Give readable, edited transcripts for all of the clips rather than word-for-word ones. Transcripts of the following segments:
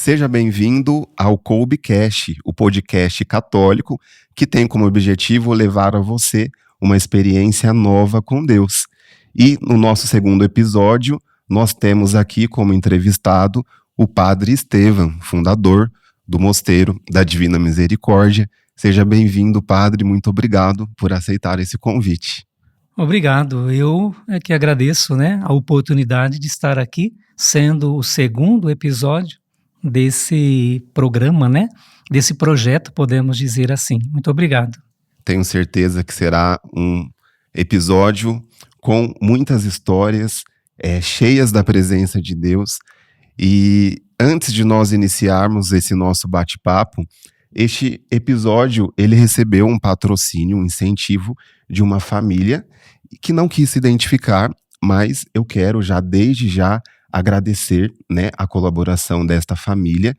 Seja bem-vindo ao Coubecast, o podcast católico que tem como objetivo levar a você uma experiência nova com Deus. E no nosso segundo episódio, nós temos aqui como entrevistado o Padre Estevam, fundador do Mosteiro da Divina Misericórdia. Seja bem-vindo, Padre, muito obrigado por aceitar esse convite. Obrigado, eu é que agradeço, a oportunidade de estar aqui, sendo o segundo episódio desse programa, desse projeto, podemos dizer assim. Muito obrigado. Tenho certeza que será um episódio com muitas histórias, cheias da presença de Deus. E antes de nós iniciarmos esse nosso bate-papo, este episódio ele recebeu um patrocínio, um incentivo de uma família que não quis se identificar, mas eu quero desde já agradecer, a colaboração desta família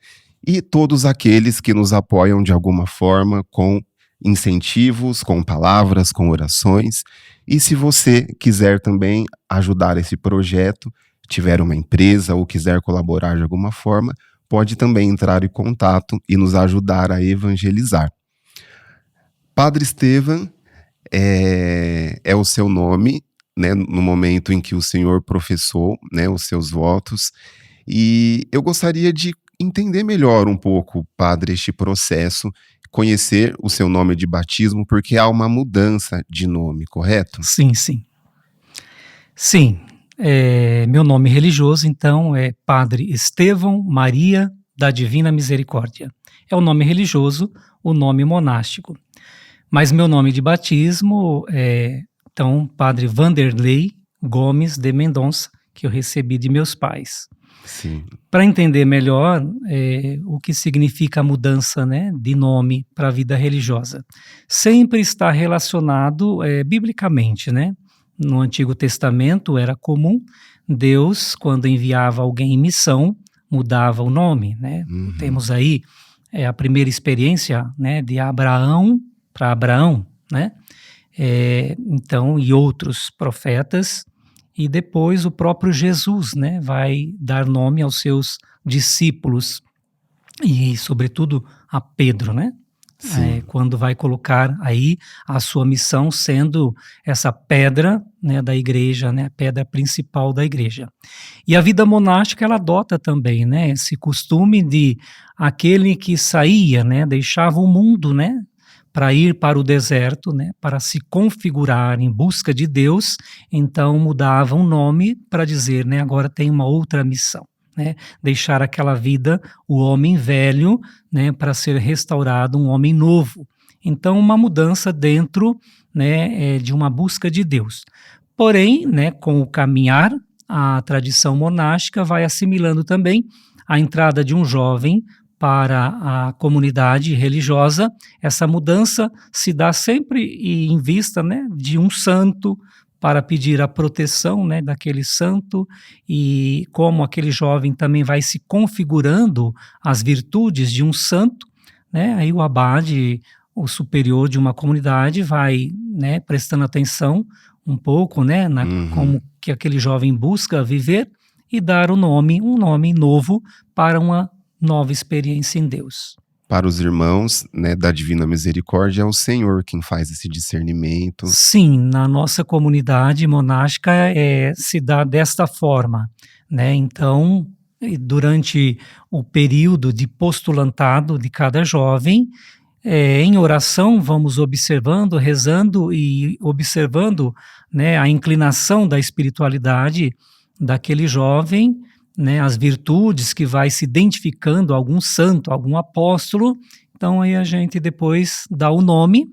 e todos aqueles que nos apoiam de alguma forma com incentivos, com palavras, com orações. E se você quiser também ajudar esse projeto, tiver uma empresa ou quiser colaborar de alguma forma, pode também entrar em contato e nos ajudar a evangelizar. Padre Estevam é o seu nome, no momento em que o senhor professou, os seus votos. E eu gostaria de entender melhor um pouco, Padre, este processo, conhecer o seu nome de batismo, porque há uma mudança de nome, correto? Sim. Sim, meu nome religioso, então, é Padre Estevam Maria da Divina Misericórdia. É o nome religioso, o nome monástico. Mas meu nome de batismo é, então, Padre Vanderlei Gomes de Mendonça, que eu recebi de meus pais. Sim. Para entender melhor o que significa a mudança de nome para a vida religiosa, sempre está relacionado biblicamente, No Antigo Testamento era comum Deus, quando enviava alguém em missão, mudava o nome, Uhum. Temos aí a primeira experiência, de Abraão para Abraão, então, e outros profetas, e depois o próprio Jesus, vai dar nome aos seus discípulos e, sobretudo, a Pedro, quando vai colocar aí a sua missão sendo essa pedra, da igreja, a pedra principal da igreja. E a vida monástica, ela adota também, esse costume de aquele que saía, deixava o mundo, para ir para o deserto, para se configurar em busca de Deus, então mudava o nome para dizer, agora tem uma outra missão, deixar aquela vida, o homem velho, para ser restaurado um homem novo. Então, uma mudança dentro, de uma busca de Deus. Porém, com o caminhar, a tradição monástica vai assimilando também a entrada de um jovem para a comunidade religiosa. Essa mudança se dá sempre em vista, de um santo, para pedir a proteção, daquele santo, e como aquele jovem também vai se configurando as virtudes de um santo, aí o abade, o superior de uma comunidade, vai, prestando atenção um pouco, como que aquele jovem busca viver e dar um nome novo para uma nova experiência em Deus. Para os irmãos, da Divina Misericórdia, é o Senhor quem faz esse discernimento. Sim, na nossa comunidade monástica se dá desta forma, Então, durante o período de postulantado de cada jovem, em oração vamos observando, rezando e observando, a inclinação da espiritualidade daquele jovem, as virtudes que vai se identificando, algum santo, algum apóstolo. Então aí a gente depois dá o nome,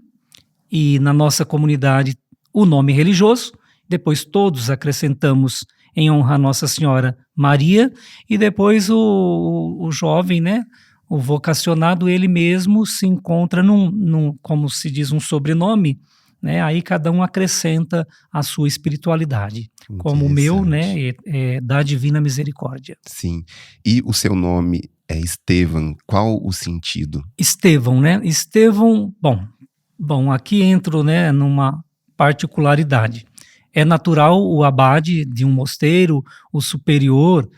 e na nossa comunidade o nome religioso, depois todos acrescentamos em honra a Nossa Senhora Maria, e depois o jovem, o vocacionado, ele mesmo se encontra como se diz, um sobrenome, aí cada um acrescenta a sua espiritualidade, como o meu, é da Divina Misericórdia. Sim. E o seu nome é Estevam, qual o sentido? Estevão, Estevão, bom, aqui entro, numa particularidade. É natural o abade de um mosteiro, o superior,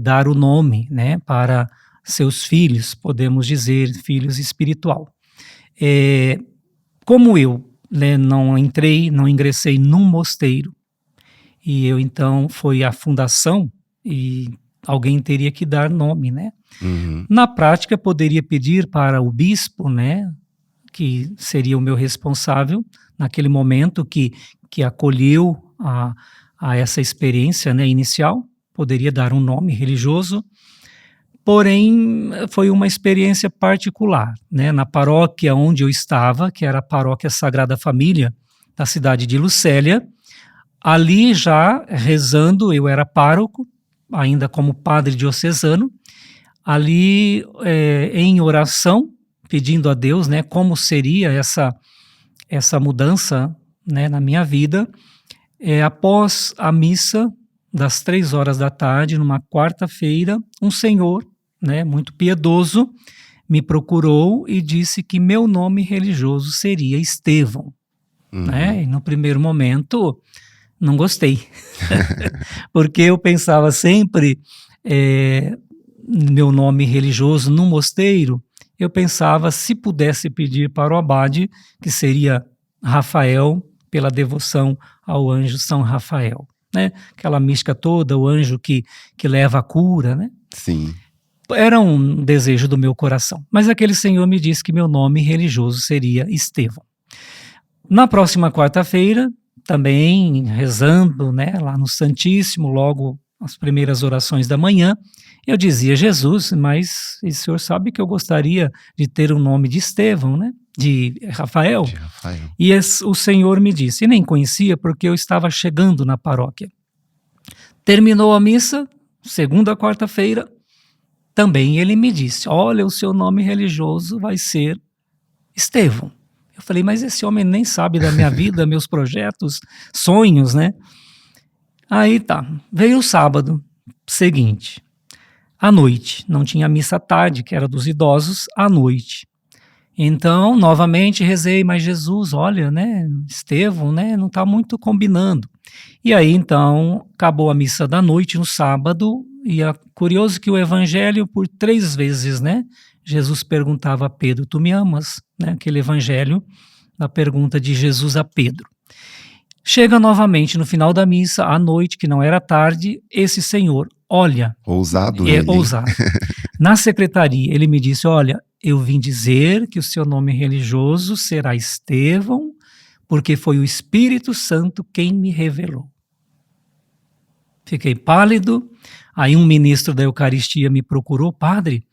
dar o nome, para seus filhos, podemos dizer, filhos espiritual. Como eu, né, não ingressei num mosteiro, e eu então foi a fundação, e alguém teria que dar nome, né? Uhum. Na prática, poderia pedir para o bispo, né, que seria o meu responsável naquele momento, que acolheu a essa experiência, né, inicial, poderia dar um nome religioso, porém foi uma experiência particular, né, na paróquia onde eu estava, que era a Paróquia Sagrada Família, da cidade de Lucélia. Ali já rezando, eu era pároco, ainda como padre diocesano, ali em oração, pedindo a Deus, né, como seria essa mudança, né, na minha vida. Após a missa das 3 horas da tarde, numa quarta-feira, um senhor, né, muito piedoso, me procurou e disse que meu nome religioso seria Estevão. Uhum. Né? E no primeiro momento não gostei, porque eu pensava sempre meu nome religioso no mosteiro, eu pensava se pudesse pedir para o abade, que seria Rafael, pela devoção ao anjo São Rafael, né? Aquela mística toda, o anjo que leva a cura, né? Sim. Era um desejo do meu coração, mas aquele senhor me disse que meu nome religioso seria Estevão. Na próxima quarta-feira, também rezando, né, lá no Santíssimo, logo as primeiras orações da manhã, eu dizia: Jesus, mas o senhor sabe que eu gostaria de ter o nome de Estevão, né? De Rafael. De Rafael. E o Senhor me disse, e nem conhecia porque eu estava chegando na paróquia. Terminou a missa, segunda quarta-feira, também ele me disse: olha, o seu nome religioso vai ser Estevão. Eu falei: mas esse homem nem sabe da minha vida, meus projetos, sonhos, né? Aí tá, veio o sábado seguinte, à noite, não tinha missa à tarde, que era dos idosos, à noite. Então, novamente rezei: mas Jesus, olha, né, Estevão, né, não está muito combinando. E aí, então, acabou a missa da noite no sábado, e é curioso que o evangelho, por 3 vezes, né, Jesus perguntava a Pedro: tu me amas? Né, aquele evangelho, da pergunta de Jesus a Pedro. Chega novamente no final da missa, à noite, que não era tarde, esse senhor, olha... Ousado ele. Ousado. Na secretaria, ele me disse: olha, eu vim dizer que o seu nome religioso será Estevão, porque foi o Espírito Santo quem me revelou. Fiquei pálido. Aí um ministro da Eucaristia me procurou: padre,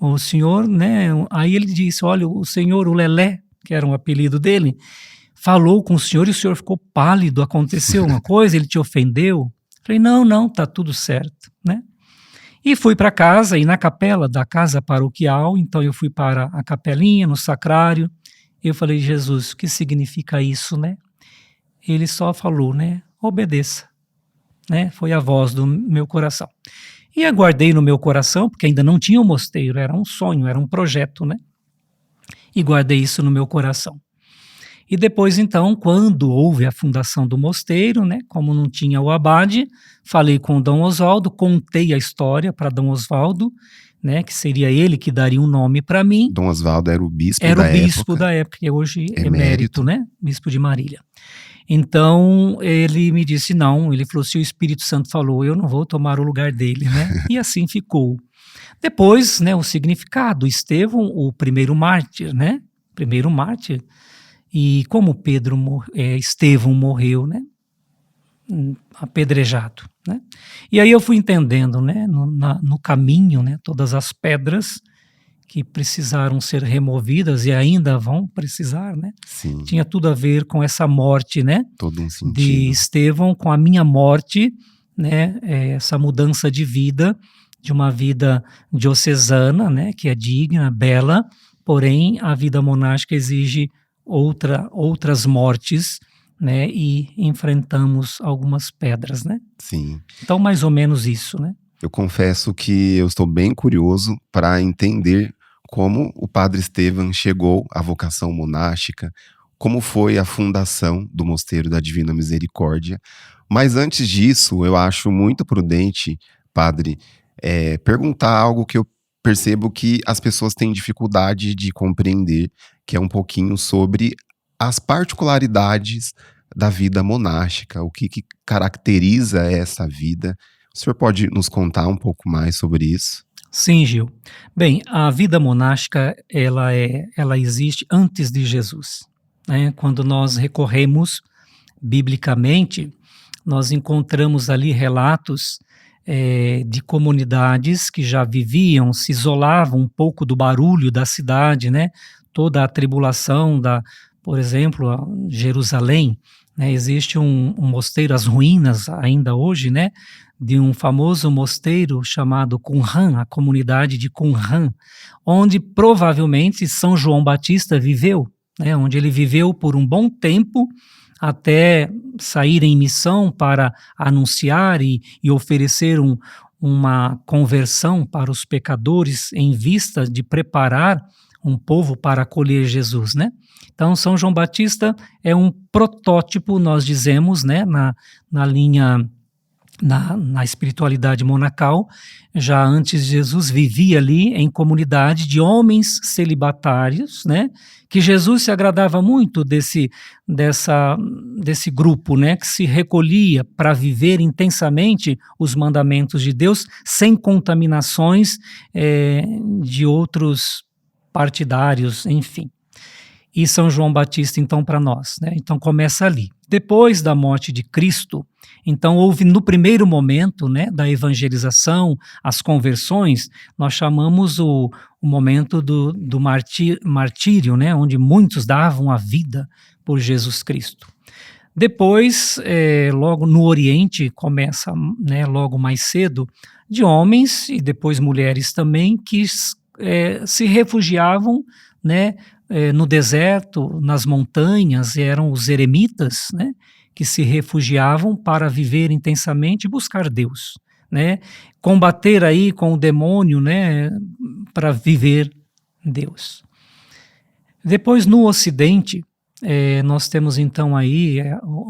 o senhor, né? Aí ele disse: olha, o senhor, o Lelé, que era um apelido dele, falou com o senhor e o senhor ficou pálido, aconteceu uma coisa, ele te ofendeu? Falei: não, tá tudo certo, né? E fui para casa, e na capela da casa paroquial, então eu fui para a capelinha, no sacrário, eu falei: Jesus, o que significa isso, né? Ele só falou, né? Obedeça, né? Foi a voz do meu coração. E aguardei no meu coração, porque ainda não tinha um mosteiro, era um sonho, era um projeto, né? E guardei isso no meu coração. E depois, então, quando houve a fundação do mosteiro, né, como não tinha o abade, falei com o Dom Osvaldo, contei a história para Dom Osvaldo, né, que seria ele que daria um nome para mim. Dom Osvaldo era o bispo da época. Era o bispo época. da época, que hoje é Emérito. emérito, né, bispo de Marília. Então, ele me disse não, ele falou: se o Espírito Santo falou, eu não vou tomar o lugar dele, né, e assim ficou. Depois, né, o significado, Estevão, o primeiro mártir, né, primeiro mártir. E como Estevão morreu, né, apedrejado, né? E aí eu fui entendendo, né, no caminho, né, todas as pedras que precisaram ser removidas e ainda vão precisar, né? Sim. Tinha tudo a ver com essa morte, né? Todo um sentido. De Estevão, com a minha morte, né? Essa mudança de vida, de uma vida diocesana, né? Que é digna, bela, porém a vida monástica exige outras mortes, né, e enfrentamos algumas pedras, né? Sim. Então, mais ou menos isso, né? Eu confesso que eu estou bem curioso para entender como o Padre Estevão chegou à vocação monástica, como foi a fundação do Mosteiro da Divina Misericórdia. Mas antes disso, eu acho muito prudente, Padre, perguntar algo que eu percebo que as pessoas têm dificuldade de compreender, que é um pouquinho sobre as particularidades da vida monástica, o que caracteriza essa vida. O senhor pode nos contar um pouco mais sobre isso? Sim, Gil. Bem, a vida monástica, ela existe antes de Jesus, né? Quando nós recorremos biblicamente, nós encontramos ali relatos de comunidades que já viviam, se isolavam um pouco do barulho da cidade, né? Toda a tribulação por exemplo, Jerusalém, né? Existe um mosteiro, as ruínas ainda hoje, né? De um famoso mosteiro chamado Qumran, a comunidade de Qumran, onde provavelmente São João Batista viveu, né? Onde ele viveu por um bom tempo, até sair em missão para anunciar e oferecer uma conversão para os pecadores em vista de preparar um povo para acolher Jesus, né? Então, São João Batista é um protótipo, nós dizemos, né, na linha, na espiritualidade monacal. Já antes de Jesus vivia ali em comunidade de homens celibatários, né, que Jesus se agradava muito desse grupo, né, que se recolhia para viver intensamente os mandamentos de Deus, sem contaminações de outros partidários, enfim. E São João Batista, então, para nós, né? Então começa ali. Depois da morte de Cristo, então houve no primeiro momento, né, da evangelização, as conversões, nós chamamos o momento do martírio, né, onde muitos davam a vida por Jesus Cristo. Depois, logo no Oriente, começa, né, logo mais cedo, de homens e depois mulheres também, que se refugiavam, né, no deserto, nas montanhas, eram os eremitas, né, que se refugiavam para viver intensamente e buscar Deus, né, combater aí com o demônio, né, para viver Deus. Depois, no Ocidente, nós temos então aí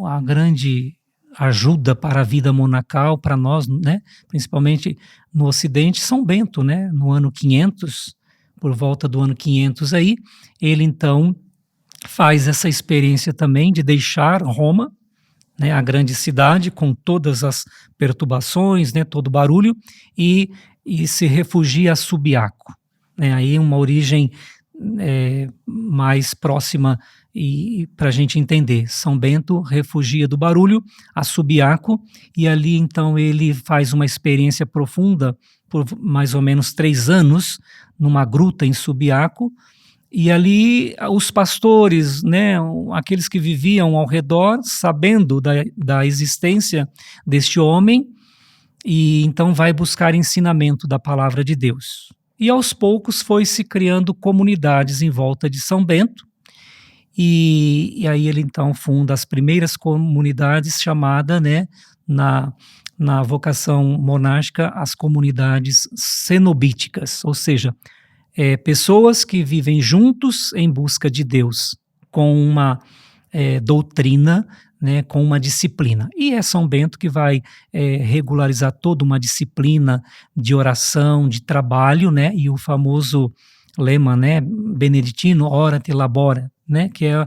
a grande ajuda para a vida monacal, para nós, né, principalmente no Ocidente, São Bento, né, no ano 500, por volta do ano 500 aí, ele então faz essa experiência também de deixar Roma, né, a grande cidade com todas as perturbações, né, todo o barulho, e se refugia a Subiaco, né, aí uma origem mais próxima e para a gente entender. São Bento refugia do barulho a Subiaco, e ali então ele faz uma experiência profunda por mais ou menos 3 anos, numa gruta em Subiaco, e ali os pastores, né, aqueles que viviam ao redor, sabendo da existência deste homem, e então vai buscar ensinamento da palavra de Deus. E aos poucos foi se criando comunidades em volta de São Bento, e aí ele então funda as primeiras comunidades chamadas, né, na vocação monástica, as comunidades cenobíticas, ou seja, pessoas que vivem juntos em busca de Deus, com uma doutrina, né, com uma disciplina. E é São Bento que vai regularizar toda uma disciplina de oração, de trabalho, né, e o famoso lema, né, beneditino, ora te labora, né, que é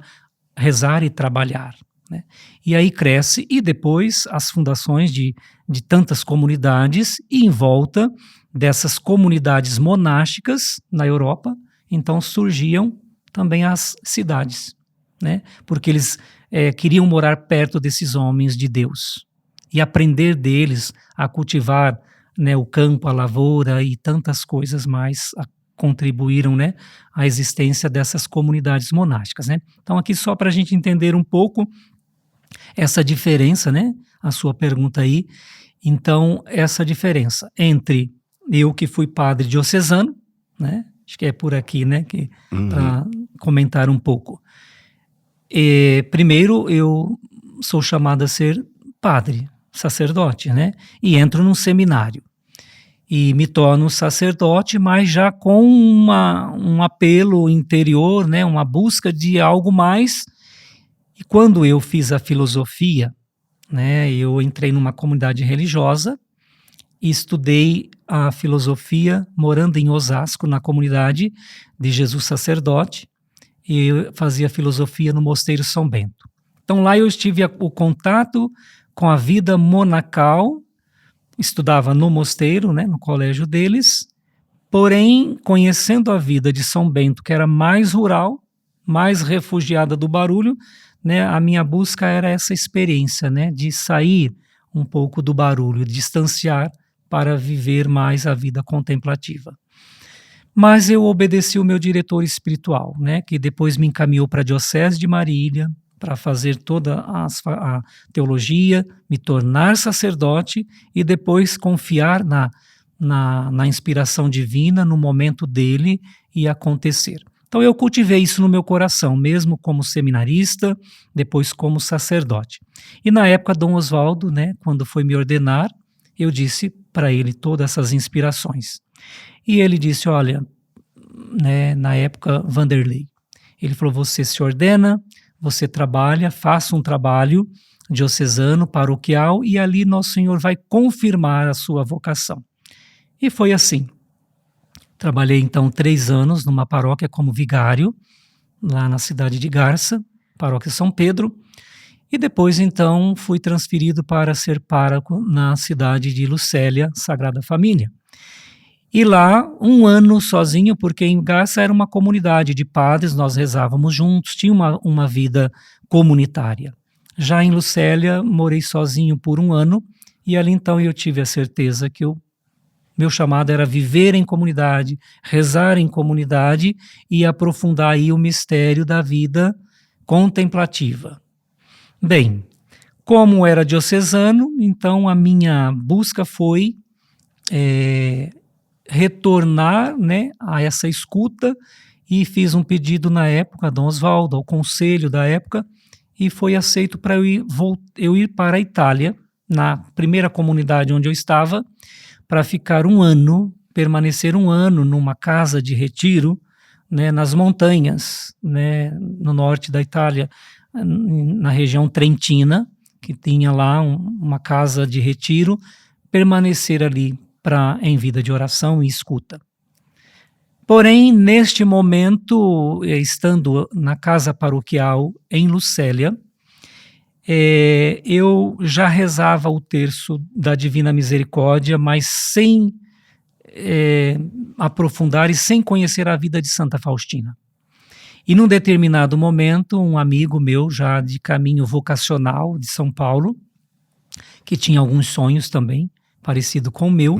rezar e trabalhar, né? E aí cresce, e depois as fundações de tantas comunidades, e em volta dessas comunidades monásticas na Europa, então surgiam também as cidades, né? Porque eles queriam morar perto desses homens de Deus e aprender deles a cultivar, né, o campo, a lavoura e tantas coisas mais contribuíram, né, à existência dessas comunidades monásticas, né? Então aqui só para a gente entender um pouco essa diferença, né, a sua pergunta aí. Então essa diferença entre eu que fui padre diocesano, né, acho que é por aqui, né, que para comentar um pouco. Primeiro eu sou chamado a ser padre, sacerdote, né, e entro num seminário. E me torno sacerdote, mas já com um apelo interior, né, uma busca de algo mais. E quando eu fiz a filosofia, né, eu entrei numa comunidade religiosa, e estudei a filosofia morando em Osasco, na comunidade de Jesus Sacerdote, e eu fazia filosofia no Mosteiro São Bento. Então lá eu tive o contato com a vida monacal, estudava no mosteiro, né, no colégio deles, porém conhecendo a vida de São Bento, que era mais rural, mais refugiada do barulho, né, a minha busca era essa experiência, né, de sair um pouco do barulho, distanciar para viver mais a vida contemplativa. Mas eu obedeci o meu diretor espiritual, né, que depois me encaminhou para a Diocese de Marília, para fazer toda a teologia, me tornar sacerdote e depois confiar na inspiração divina, no momento dele e acontecer. Então eu cultivei isso no meu coração, mesmo como seminarista, depois como sacerdote. E na época, Dom Oswaldo, né, quando foi me ordenar, eu disse para ele todas essas inspirações. E ele disse, olha, né, na época, Vanderlei, ele falou, você se ordena, você trabalha, faça um trabalho diocesano, paroquial, e ali Nosso Senhor vai confirmar a sua vocação. E foi assim. Trabalhei então 3 anos numa paróquia como vigário, lá na cidade de Garça, paróquia São Pedro, e depois então fui transferido para ser pároco na cidade de Lucélia, Sagrada Família. E lá, 1 ano sozinho, porque em Garça era uma comunidade de padres, nós rezávamos juntos, tinha uma vida comunitária. Já em Lucélia, morei sozinho por 1 ano, e ali então eu tive a certeza que meu chamado era viver em comunidade, rezar em comunidade e aprofundar aí o mistério da vida contemplativa. Bem, como era diocesano, então a minha busca foi retornar, né, a essa escuta, e fiz um pedido na época a Dom Oswaldo, ao conselho da época, e foi aceito para eu ir para a Itália, na primeira comunidade onde eu estava, para ficar 1 ano, permanecer 1 ano numa casa de retiro, né, nas montanhas, né, no norte da Itália, na região trentina, que tinha lá uma casa de retiro, permanecer ali em vida de oração e escuta. Porém, neste momento, estando na casa paroquial em Lucélia, eu já rezava o terço da Divina Misericórdia, mas sem aprofundar e sem conhecer a vida de Santa Faustina. E num determinado momento, um amigo meu, já de caminho vocacional de São Paulo, que tinha alguns sonhos também, parecido com o meu,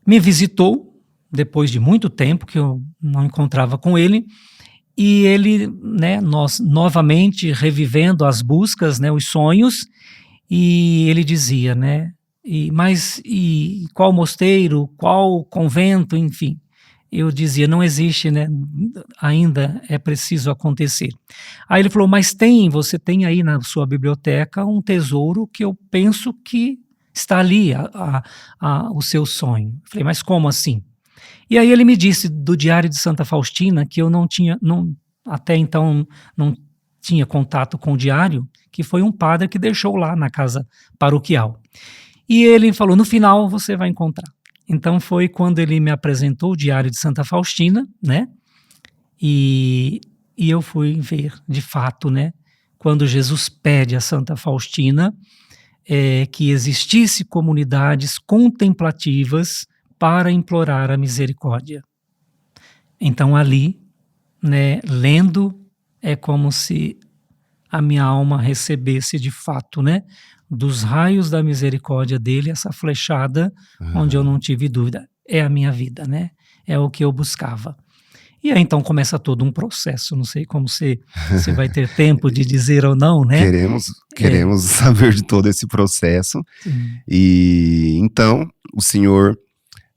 me visitou, depois de muito tempo que eu não encontrava com ele, e ele, né, nós novamente revivendo as buscas, né, os sonhos, e ele dizia, né, mas qual mosteiro, qual convento, enfim. Eu dizia, não existe, né, ainda é preciso acontecer. Aí ele falou, mas você tem aí na sua biblioteca um tesouro que eu penso que está ali, o seu sonho. Eu falei, mas como assim? E aí ele me disse do Diário de Santa Faustina, que eu até então não tinha contato com o diário, que foi um padre que deixou lá na casa paroquial. E ele falou, no final você vai encontrar. Então foi quando ele me apresentou o Diário de Santa Faustina, né? E eu fui ver, de fato, né? Quando Jesus pede a Santa Faustina que existisse comunidades contemplativas para implorar a misericórdia. Então ali, né, lendo, é como se a minha alma recebesse de fato, né, dos raios da misericórdia dele, essa flechada, onde eu não tive dúvida. É a minha vida, né? É o que eu buscava. E aí então começa todo um processo, não sei como você vai ter tempo de dizer ou não, né? Queremos saber de todo esse processo. Sim. E então o senhor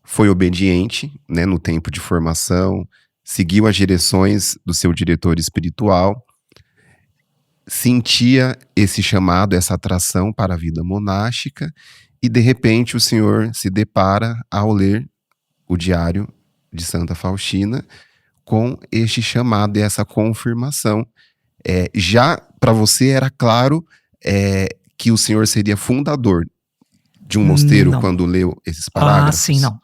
foi obediente, né, no tempo de formação, seguiu as direções do seu diretor espiritual, sentia esse chamado, essa atração para a vida monástica, e de repente o senhor se depara ao ler o Diário de Santa Faustina com este chamado e essa confirmação. Já para você era claro que o senhor seria fundador de um mosteiro Não. quando leu esses parágrafos? Sim, não.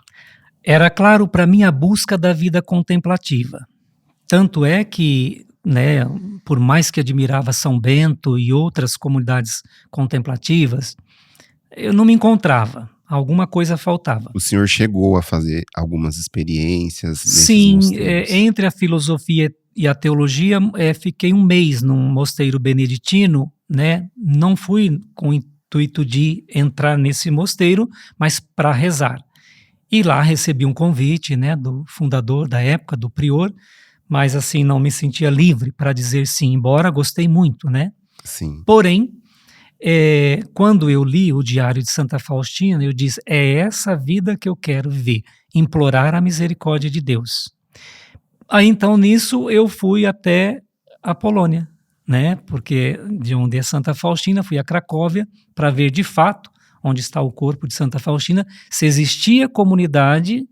Era claro para mim a busca da vida contemplativa. Tanto é que, né, por mais que admirava São Bento e outras comunidades contemplativas, eu não me encontrava. Alguma coisa faltava. O senhor chegou a fazer algumas experiências nesses Sim, mosteiros? entre a filosofia e a teologia, fiquei um mês num mosteiro beneditino, né? Não fui com o intuito de entrar nesse mosteiro, mas para rezar. E lá recebi um convite, né, do fundador da época, do prior, mas assim não me sentia livre para dizer sim, embora gostei muito, né? Sim. Porém, quando eu li o Diário de Santa Faustina, eu disse, é essa vida que eu quero viver, implorar a misericórdia de Deus. Aí então nisso eu fui até a Polônia, né? Porque de onde é Santa Faustina, fui a Cracóvia para ver de fato onde está o corpo de Santa Faustina, se existia comunidade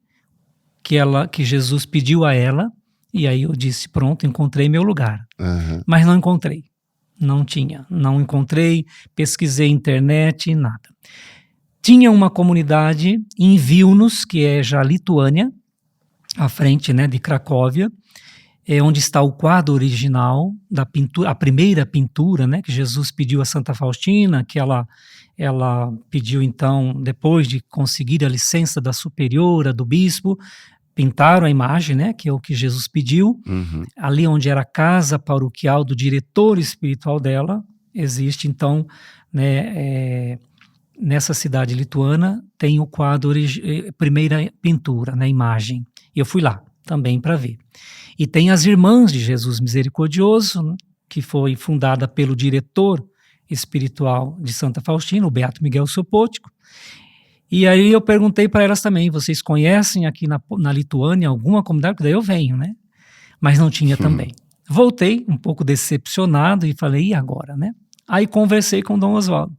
que Jesus pediu a ela, e aí eu disse, pronto, encontrei meu lugar. Uhum. Mas não encontrei, não encontrei, pesquisei internet, nada. Tinha uma comunidade em Vilnius, que é já Lituânia, à frente, né, de Cracóvia, onde está o quadro original da pintura, a primeira pintura, né, que Jesus pediu a Santa Faustina, que ela pediu então, depois de conseguir a licença da superiora, do bispo, pintaram a imagem, né, que é o que Jesus pediu. Uhum. Ali onde era a casa paroquial do diretor espiritual dela, existe então, né, nessa cidade lituana, tem o quadro, primeira pintura, né, imagem. E eu fui lá também para ver. E tem as Irmãs de Jesus Misericordioso, que foi fundada pelo diretor espiritual de Santa Faustina, o Beato Miguel Sopótico. E aí eu perguntei para elas também, vocês conhecem aqui na Lituânia alguma comunidade? Porque daí eu venho, né? Mas não tinha também. Voltei um pouco decepcionado e falei, e agora, né? Aí conversei com Dom Oswaldo,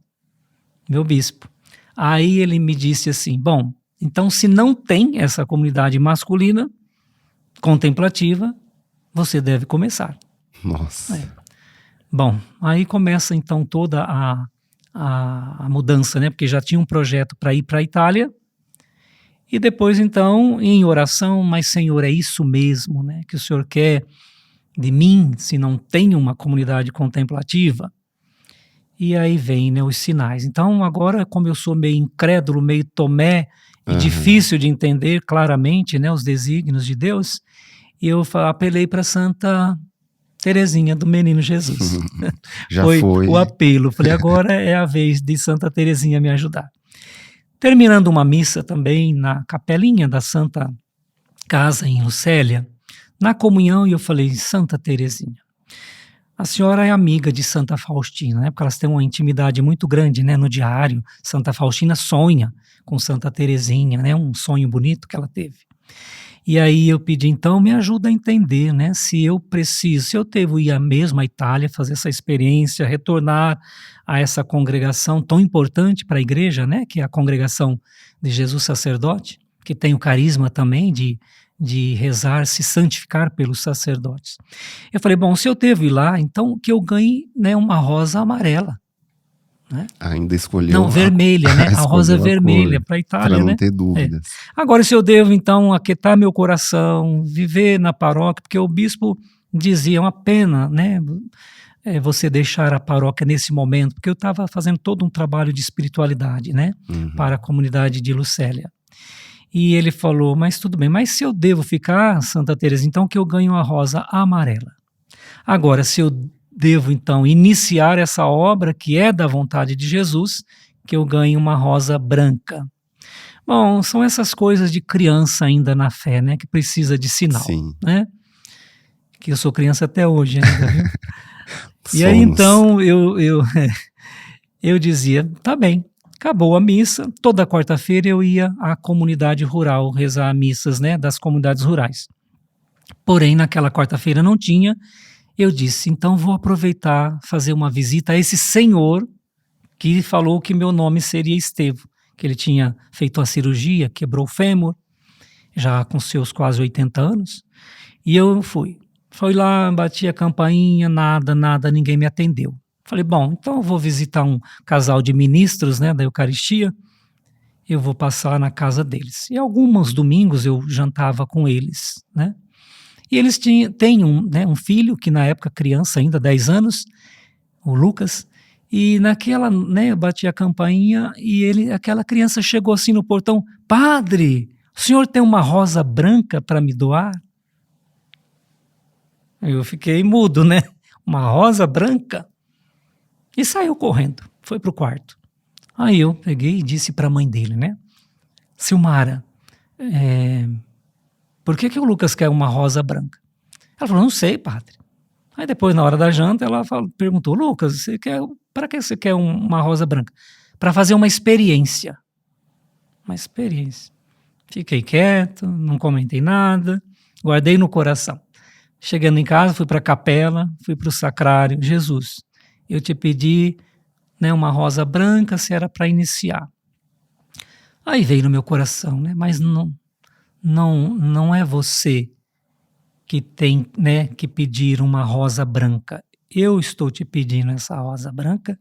meu bispo. Aí ele me disse assim, bom, então se não tem essa comunidade masculina contemplativa, você deve começar. Nossa. Bom, aí começa então toda a mudança, né? Porque já tinha um projeto para ir para a Itália, e depois então em oração, mas Senhor, é isso mesmo, né? Que o Senhor quer de mim, se não tenho uma comunidade contemplativa? E aí vem, né, os sinais. Então agora, como eu sou meio incrédulo, meio Tomé, e difícil de entender claramente, né, os desígnios de Deus, eu apelei para Santa Teresinha do Menino Jesus. Já foi foi o apelo. Falei, agora é a vez de Santa Teresinha me ajudar. Terminando uma missa também na capelinha da Santa Casa em Lucélia, na comunhão, eu falei, Santa Teresinha, a senhora é amiga de Santa Faustina, né? Porque elas têm uma intimidade muito grande, né? No diário, Santa Faustina sonha com Santa Teresinha, né? Um sonho bonito que ela teve. E aí eu pedi, então, me ajuda a entender, né? Se eu devo ir mesmo à Itália, fazer essa experiência, retornar a essa congregação tão importante para a igreja, né? Que é a congregação de Jesus Sacerdote, que tem o carisma também de rezar, se santificar pelos sacerdotes. Eu falei, bom, se eu devo ir lá, então que eu ganhe, né, uma rosa amarela. Né? Ainda escolheu não, vermelha, né? A rosa vermelha para a Itália, para não né? ter dúvidas. Agora, se eu devo, então, aquietar meu coração, viver na paróquia, porque o bispo dizia, é uma pena, né? Você deixar a paróquia nesse momento, porque eu estava fazendo todo um trabalho de espiritualidade, né? Para a comunidade de Lucélia. E ele falou, mas tudo bem, mas se eu devo ficar, Santa Teresa, então que eu ganhe uma rosa amarela. Agora, se eu devo, então, iniciar essa obra, que é da vontade de Jesus, que eu ganhe uma rosa branca. Bom, são essas coisas de criança ainda na fé, né, que precisa de sinal. Sim. Né? Que eu sou criança até hoje ainda, viu? E aí, então, eu dizia, tá bem. Acabou a missa, toda quarta-feira eu ia à comunidade rural rezar missas, né, das comunidades rurais. Porém, naquela quarta-feira não tinha, eu disse, então vou aproveitar, fazer uma visita a esse senhor que falou que meu nome seria Estevão, que ele tinha feito a cirurgia, quebrou o fêmur, já com seus quase 80 anos, e eu fui. Fui lá, bati a campainha, nada, ninguém me atendeu. Falei, bom, então eu vou visitar um casal de ministros, né, da Eucaristia, eu vou passar na casa deles. E alguns domingos eu jantava com eles, né? E eles têm um filho, que na época criança ainda, 10 anos, o Lucas, e naquela, né, eu bati a campainha e aquela criança chegou assim no portão: padre, o senhor tem uma rosa branca para me doar? Eu fiquei mudo, né? Uma rosa branca? E saiu correndo, foi pro quarto. Aí eu peguei e disse para a mãe dele, né? Silmara, por que o Lucas quer uma rosa branca? Ela falou: não sei, padre. Aí depois, na hora da janta, ela perguntou: Lucas, para que você quer uma rosa branca? Para fazer uma experiência. Uma experiência. Fiquei quieto, não comentei nada, guardei no coração. Chegando em casa, fui para a capela, fui para o sacrário. Jesus, eu te pedi, né, uma rosa branca, se era para iniciar. Aí veio no meu coração, né? Mas não é você que tem, né, que pedir uma rosa branca. Eu estou te pedindo essa rosa branca.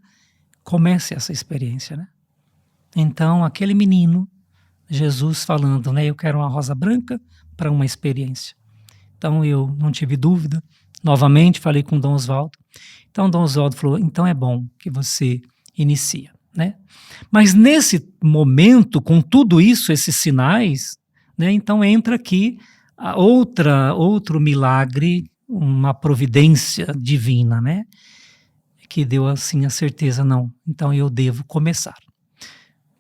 Comece essa experiência, né? Então, aquele menino, Jesus falando, né, eu quero uma rosa branca para uma experiência. Então, eu não tive dúvida. Novamente, falei com Dom Oswaldo. Então, Dom Oswaldo falou: então é bom que você inicia, né? Mas nesse momento, com tudo isso, esses sinais, né, então entra aqui outro milagre, uma providência divina, né? Que deu assim a certeza, não, então eu devo começar.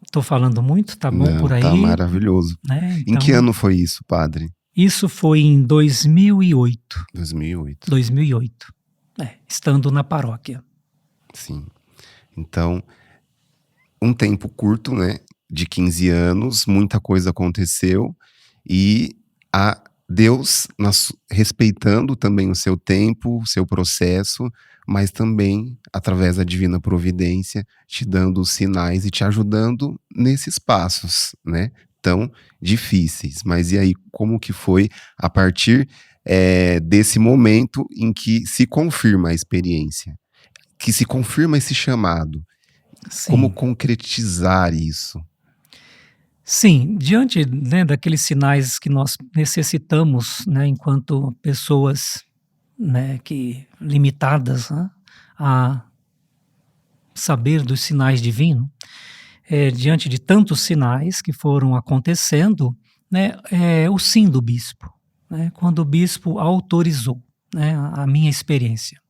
Estou falando muito, tá bom? Não, por aí? tá maravilhoso. Né? Em que ano foi isso, padre? Isso foi em 2008. 2008. 2008, estando na paróquia. Sim. Então, um tempo curto, né? De 15 anos, muita coisa aconteceu e Deus, respeitando também o seu tempo, o seu processo, mas também, através da divina providência, te dando os sinais e te ajudando nesses passos, né? Tão difíceis. Mas e aí, como que foi a partir desse momento em que se confirma a experiência? Que se confirma esse chamado? Sim. Como concretizar isso? Sim, diante, né, daqueles sinais que nós necessitamos, né, enquanto pessoas, né, limitadas, né, a saber dos sinais divinos, diante de tantos sinais que foram acontecendo, né, o sim do bispo, né, quando o bispo autorizou, né, a minha experiência.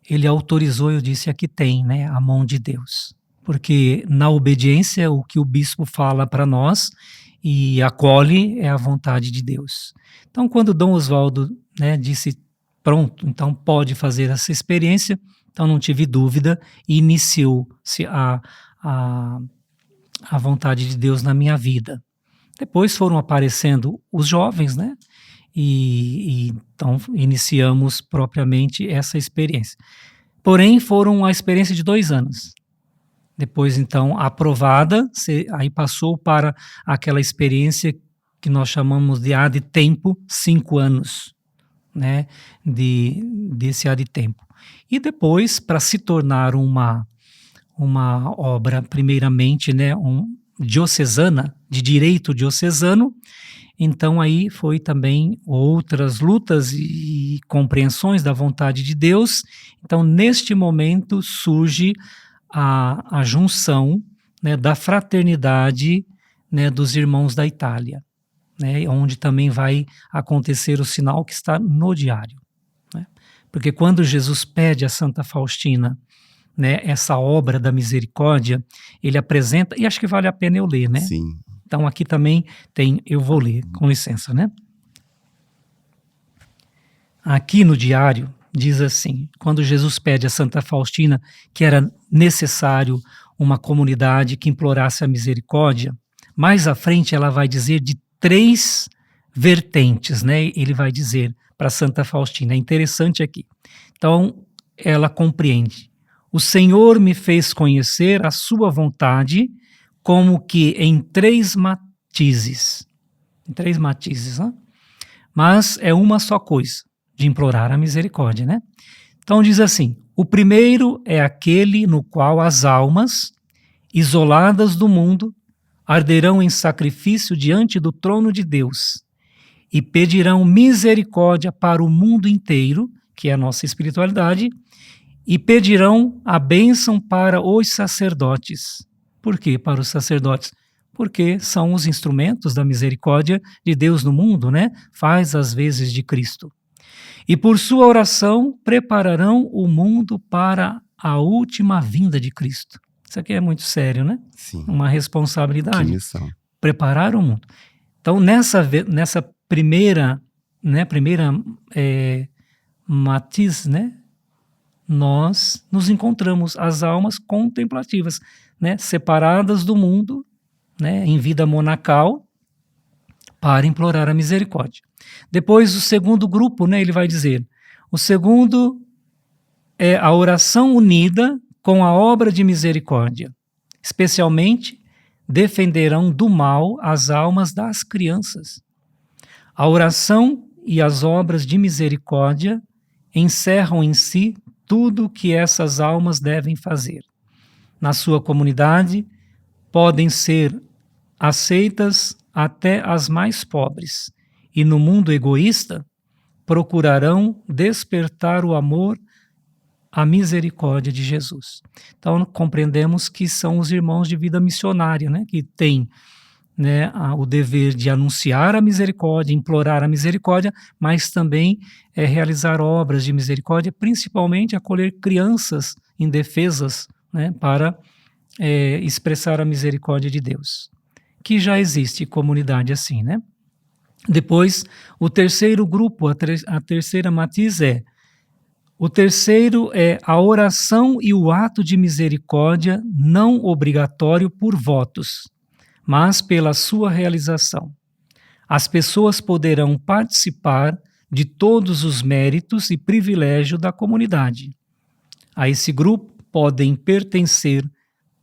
Ele autorizou, eu disse: aqui tem, né, a mão de Deus. Porque na obediência, o que o bispo fala para nós e acolhe é a vontade de Deus. Então, quando Dom Oswaldo, né, disse: pronto, então pode fazer essa experiência, então não tive dúvida e iniciou-se a vontade de Deus na minha vida. Depois foram aparecendo os jovens, né? E então iniciamos propriamente essa experiência. Porém, foram a experiência de 2 anos. Depois, então, aprovada, aí passou para aquela experiência que nós chamamos de ad tempo, 5 anos, né, desse ad tempo. E depois, para se tornar uma obra, primeiramente, né, diocesana, de direito diocesano, então aí foi também outras lutas e compreensões da vontade de Deus. Então, neste momento, surge a junção, né, da fraternidade, né, dos irmãos da Itália, né, onde também vai acontecer o sinal que está no diário, né? Porque quando Jesus pede a Santa Faustina, né, essa obra da misericórdia, ele apresenta, e acho que vale a pena eu ler, né? Sim. Então aqui também tem, eu vou ler, com licença, né? Aqui no diário diz assim: quando Jesus pede a Santa Faustina que era necessário uma comunidade que implorasse a misericórdia, mais à frente ela vai dizer de 3 vertentes, né? Ele vai dizer para Santa Faustina, é interessante aqui. Então, ela compreende: o Senhor me fez conhecer a sua vontade como que em 3 matizes. Em 3 matizes, né? Mas é uma só coisa, de implorar a misericórdia, né? Então diz assim: o primeiro é aquele no qual as almas, isoladas do mundo, arderão em sacrifício diante do trono de Deus e pedirão misericórdia para o mundo inteiro, que é a nossa espiritualidade, e pedirão a bênção para os sacerdotes. Por quê para os sacerdotes? Porque são os instrumentos da misericórdia de Deus no mundo, né? Faz as vezes de Cristo. E por sua oração prepararão o mundo para a última vinda de Cristo. Isso aqui é muito sério, né? Sim. Uma responsabilidade. Que missão. Preparar o mundo. Então, nessa primeira matiz, né? Nós nos encontramos as almas contemplativas, né? Separadas do mundo, né? Em vida monacal, para implorar a misericórdia. Depois, o segundo grupo, né? Ele vai dizer, o segundo é a oração unida com a obra de misericórdia. Especialmente, defenderão do mal as almas das crianças. A oração e as obras de misericórdia encerram em si tudo o que essas almas devem fazer. Na sua comunidade, podem ser aceitas até as mais pobres, e no mundo egoísta, procurarão despertar o amor, a misericórdia de Jesus. Então, compreendemos que são os irmãos de vida missionária, né, que têm, né, o dever de anunciar a misericórdia, implorar a misericórdia, mas também realizar obras de misericórdia, principalmente acolher crianças indefesas, né, para expressar a misericórdia de Deus. Que já existe comunidade assim, né? Depois, o terceiro grupo, a terceira matiz o terceiro é a oração e o ato de misericórdia não obrigatório por votos, mas pela sua realização. As pessoas poderão participar de todos os méritos e privilégios da comunidade. A esse grupo podem pertencer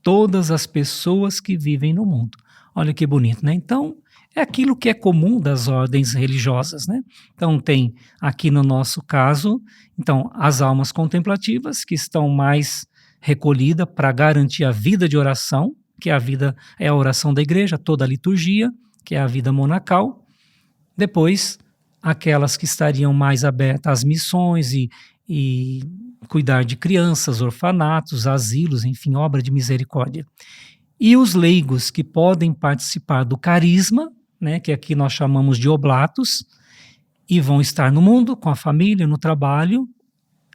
todas as pessoas que vivem no mundo. Olha que bonito, né? Então, é aquilo que é comum das ordens religiosas, né? Então, tem aqui no nosso caso, então, as almas contemplativas que estão mais recolhidas para garantir a vida de oração, que é a oração da igreja, toda a liturgia, que é a vida monacal. Depois, aquelas que estariam mais abertas às missões e cuidar de crianças, orfanatos, asilos, enfim, obra de misericórdia. E os leigos que podem participar do carisma, né, que aqui nós chamamos de oblatos, e vão estar no mundo, com a família, no trabalho,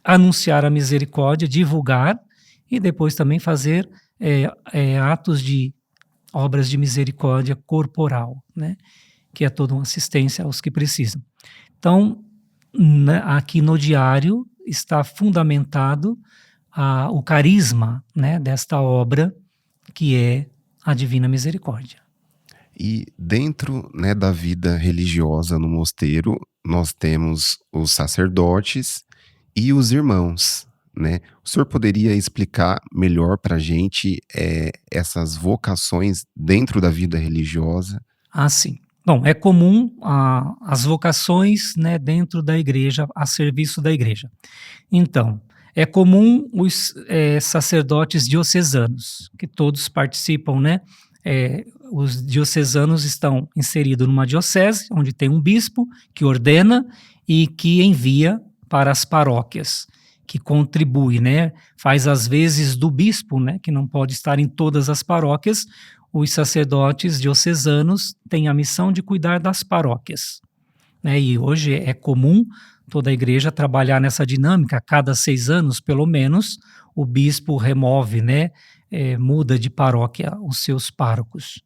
anunciar a misericórdia, divulgar, e depois também fazer atos de obras de misericórdia corporal, né, que é toda uma assistência aos que precisam. Então, aqui no diário está fundamentado o carisma, né, desta obra, que é a Divina Misericórdia. E dentro, né, da vida religiosa no mosteiro, nós temos os sacerdotes e os irmãos, né? O senhor poderia explicar melhor para a gente essas vocações dentro da vida religiosa? Ah, sim. Bom, é comum as vocações, né, dentro da igreja, a serviço da igreja. Então, é comum os sacerdotes diocesanos, que todos participam, né? Os diocesanos estão inseridos numa diocese, onde tem um bispo que ordena e que envia para as paróquias, que contribui, né? Faz as vezes do bispo, né? Que não pode estar em todas as paróquias. Os sacerdotes diocesanos têm a missão de cuidar das paróquias, né? E hoje é comum toda a igreja trabalhar nessa dinâmica. A cada 6 anos, pelo menos, o bispo remove, né? Muda de paróquia os seus párocos.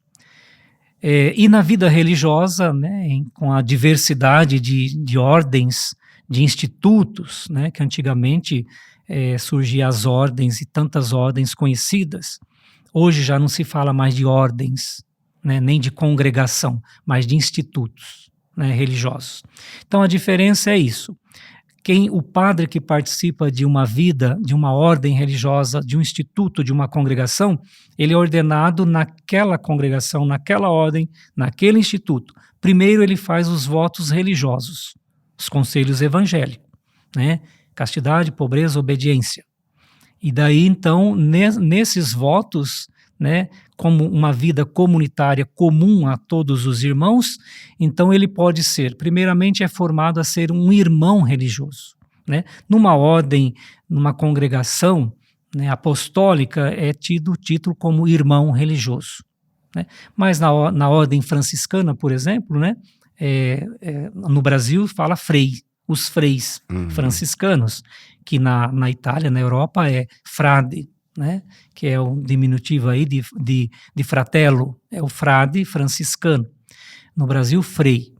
E na vida religiosa, né, com a diversidade de ordens, de institutos, né, que antigamente surgiam as ordens e tantas ordens conhecidas, hoje já não se fala mais de ordens, né, nem de congregação, mas de institutos, né, religiosos. Então a diferença é isso. O padre que participa de uma vida, de uma ordem religiosa, de um instituto, de uma congregação, ele é ordenado naquela congregação, naquela ordem, naquele instituto. Primeiro ele faz os votos religiosos, os conselhos evangélicos, né? Castidade, pobreza, obediência. E daí, então, nesses votos, né, como uma vida comunitária comum a todos os irmãos, então ele pode ser, primeiramente, é formado a ser um irmão religioso, né? Numa ordem, numa congregação, né, apostólica, é tido o título como irmão religioso, né? Mas na ordem franciscana, por exemplo, né, no Brasil fala frei, os freis franciscanos, que na Itália, na Europa, é frade, né, que é um diminutivo aí de fratello, é o frade franciscano. No Brasil, frei.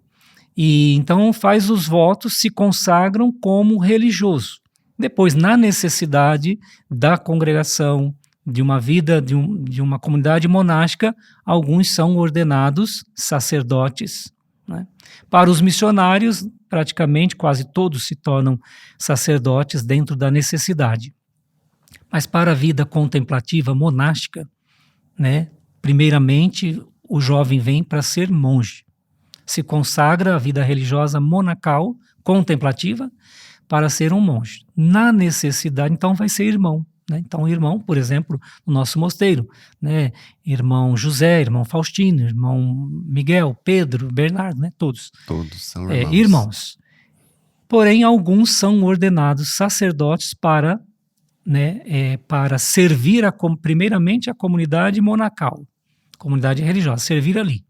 E então faz os votos, se consagram como religioso. Depois, na necessidade da congregação, de uma vida, de uma comunidade monástica, alguns são ordenados sacerdotes, né? Para os missionários, praticamente quase todos se tornam sacerdotes dentro da necessidade. Mas para a vida contemplativa monástica, né, primeiramente o jovem vem para ser monge. Se consagra à vida religiosa monacal, contemplativa, para ser um monge. Na necessidade, então, vai ser irmão, né? Então, irmão, por exemplo, no nosso mosteiro, né, irmão José, irmão Faustino, irmão Miguel, Pedro, Bernardo, né, todos. Todos são irmãos. Irmãos. Porém, alguns são ordenados sacerdotes para, né, para servir primeiramente a comunidade monacal, comunidade religiosa, servir ali.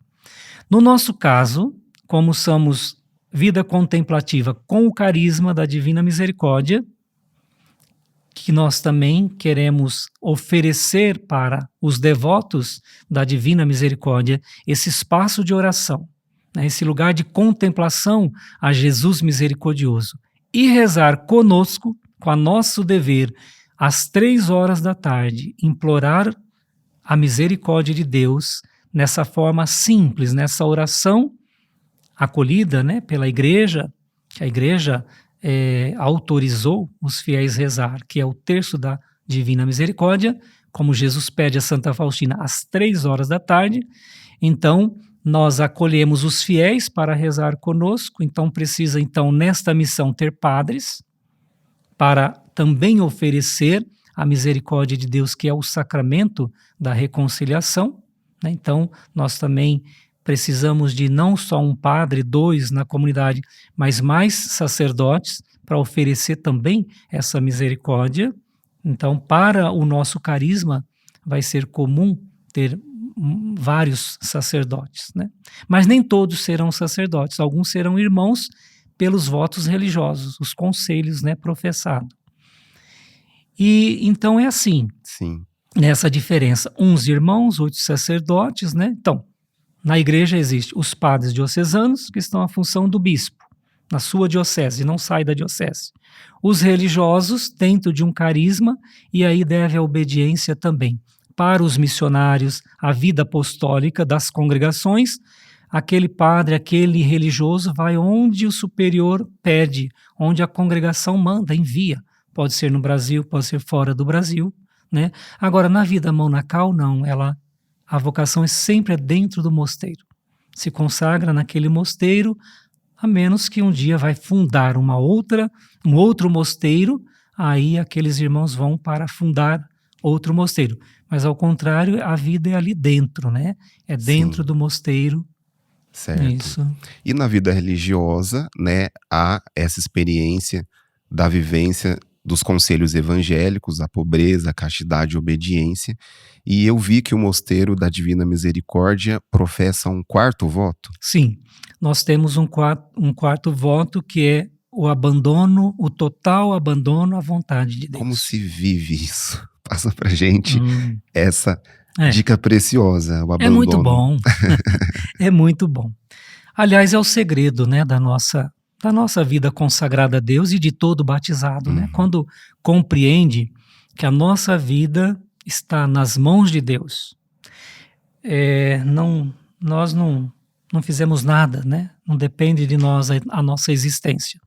No nosso caso, como somos vida contemplativa com o carisma da Divina Misericórdia, que nós também queremos oferecer para os devotos da Divina Misericórdia esse espaço de oração, né, esse lugar de contemplação a Jesus misericordioso, e rezar conosco, com a nosso dever, às 3 horas da tarde, implorar a misericórdia de Deus nessa forma simples, nessa oração acolhida, né, pela igreja, que a igreja autorizou os fiéis rezar, que é o terço da Divina Misericórdia, como Jesus pede a Santa Faustina às 3 horas da tarde. Então, nós acolhemos os fiéis para rezar conosco, então precisa, então, nesta missão, ter padres, para também oferecer a misericórdia de Deus, que é o sacramento da reconciliação, né? Então, nós também precisamos de não só um padre, 2 na comunidade, mas mais sacerdotes para oferecer também essa misericórdia. Então, para o nosso carisma, vai ser comum ter vários sacerdotes, né? Mas nem todos serão sacerdotes, alguns serão irmãos pelos votos religiosos, os conselhos, né, professados. E então é assim, Sim. Nessa diferença, uns irmãos, outros sacerdotes, né? Então, na igreja existe os padres diocesanos, que estão à função do bispo, na sua diocese, não sai da diocese. Os religiosos, dentro de um carisma, e aí deve a obediência também. Para os missionários, a vida apostólica das congregações, aquele padre, aquele religioso vai onde o superior pede, onde a congregação manda, envia. Pode ser no Brasil, pode ser fora do Brasil, né? Agora, na vida monacal, não, a vocação é sempre dentro do mosteiro. Se consagra naquele mosteiro, a menos que um dia vai fundar um outro mosteiro, aí aqueles irmãos vão para fundar outro mosteiro. Mas ao contrário, a vida é ali dentro, né? É dentro do mosteiro. Certo. Isso. E na vida religiosa, né, há essa experiência da vivência dos conselhos evangélicos, a pobreza, a castidade e obediência. E eu vi que o Mosteiro da Divina Misericórdia professa um quarto voto. Sim, nós temos um quarto voto, que é o total abandono à vontade de Deus. Como se vive isso? Passa pra gente essa dica preciosa, o abandono. É muito bom, é muito bom. Aliás, é o segredo, né, da nossa vida consagrada a Deus e de todo batizado, né? Quando compreende que a nossa vida está nas mãos de Deus, nós não fizemos nada, né? Não depende de nós a nossa existência.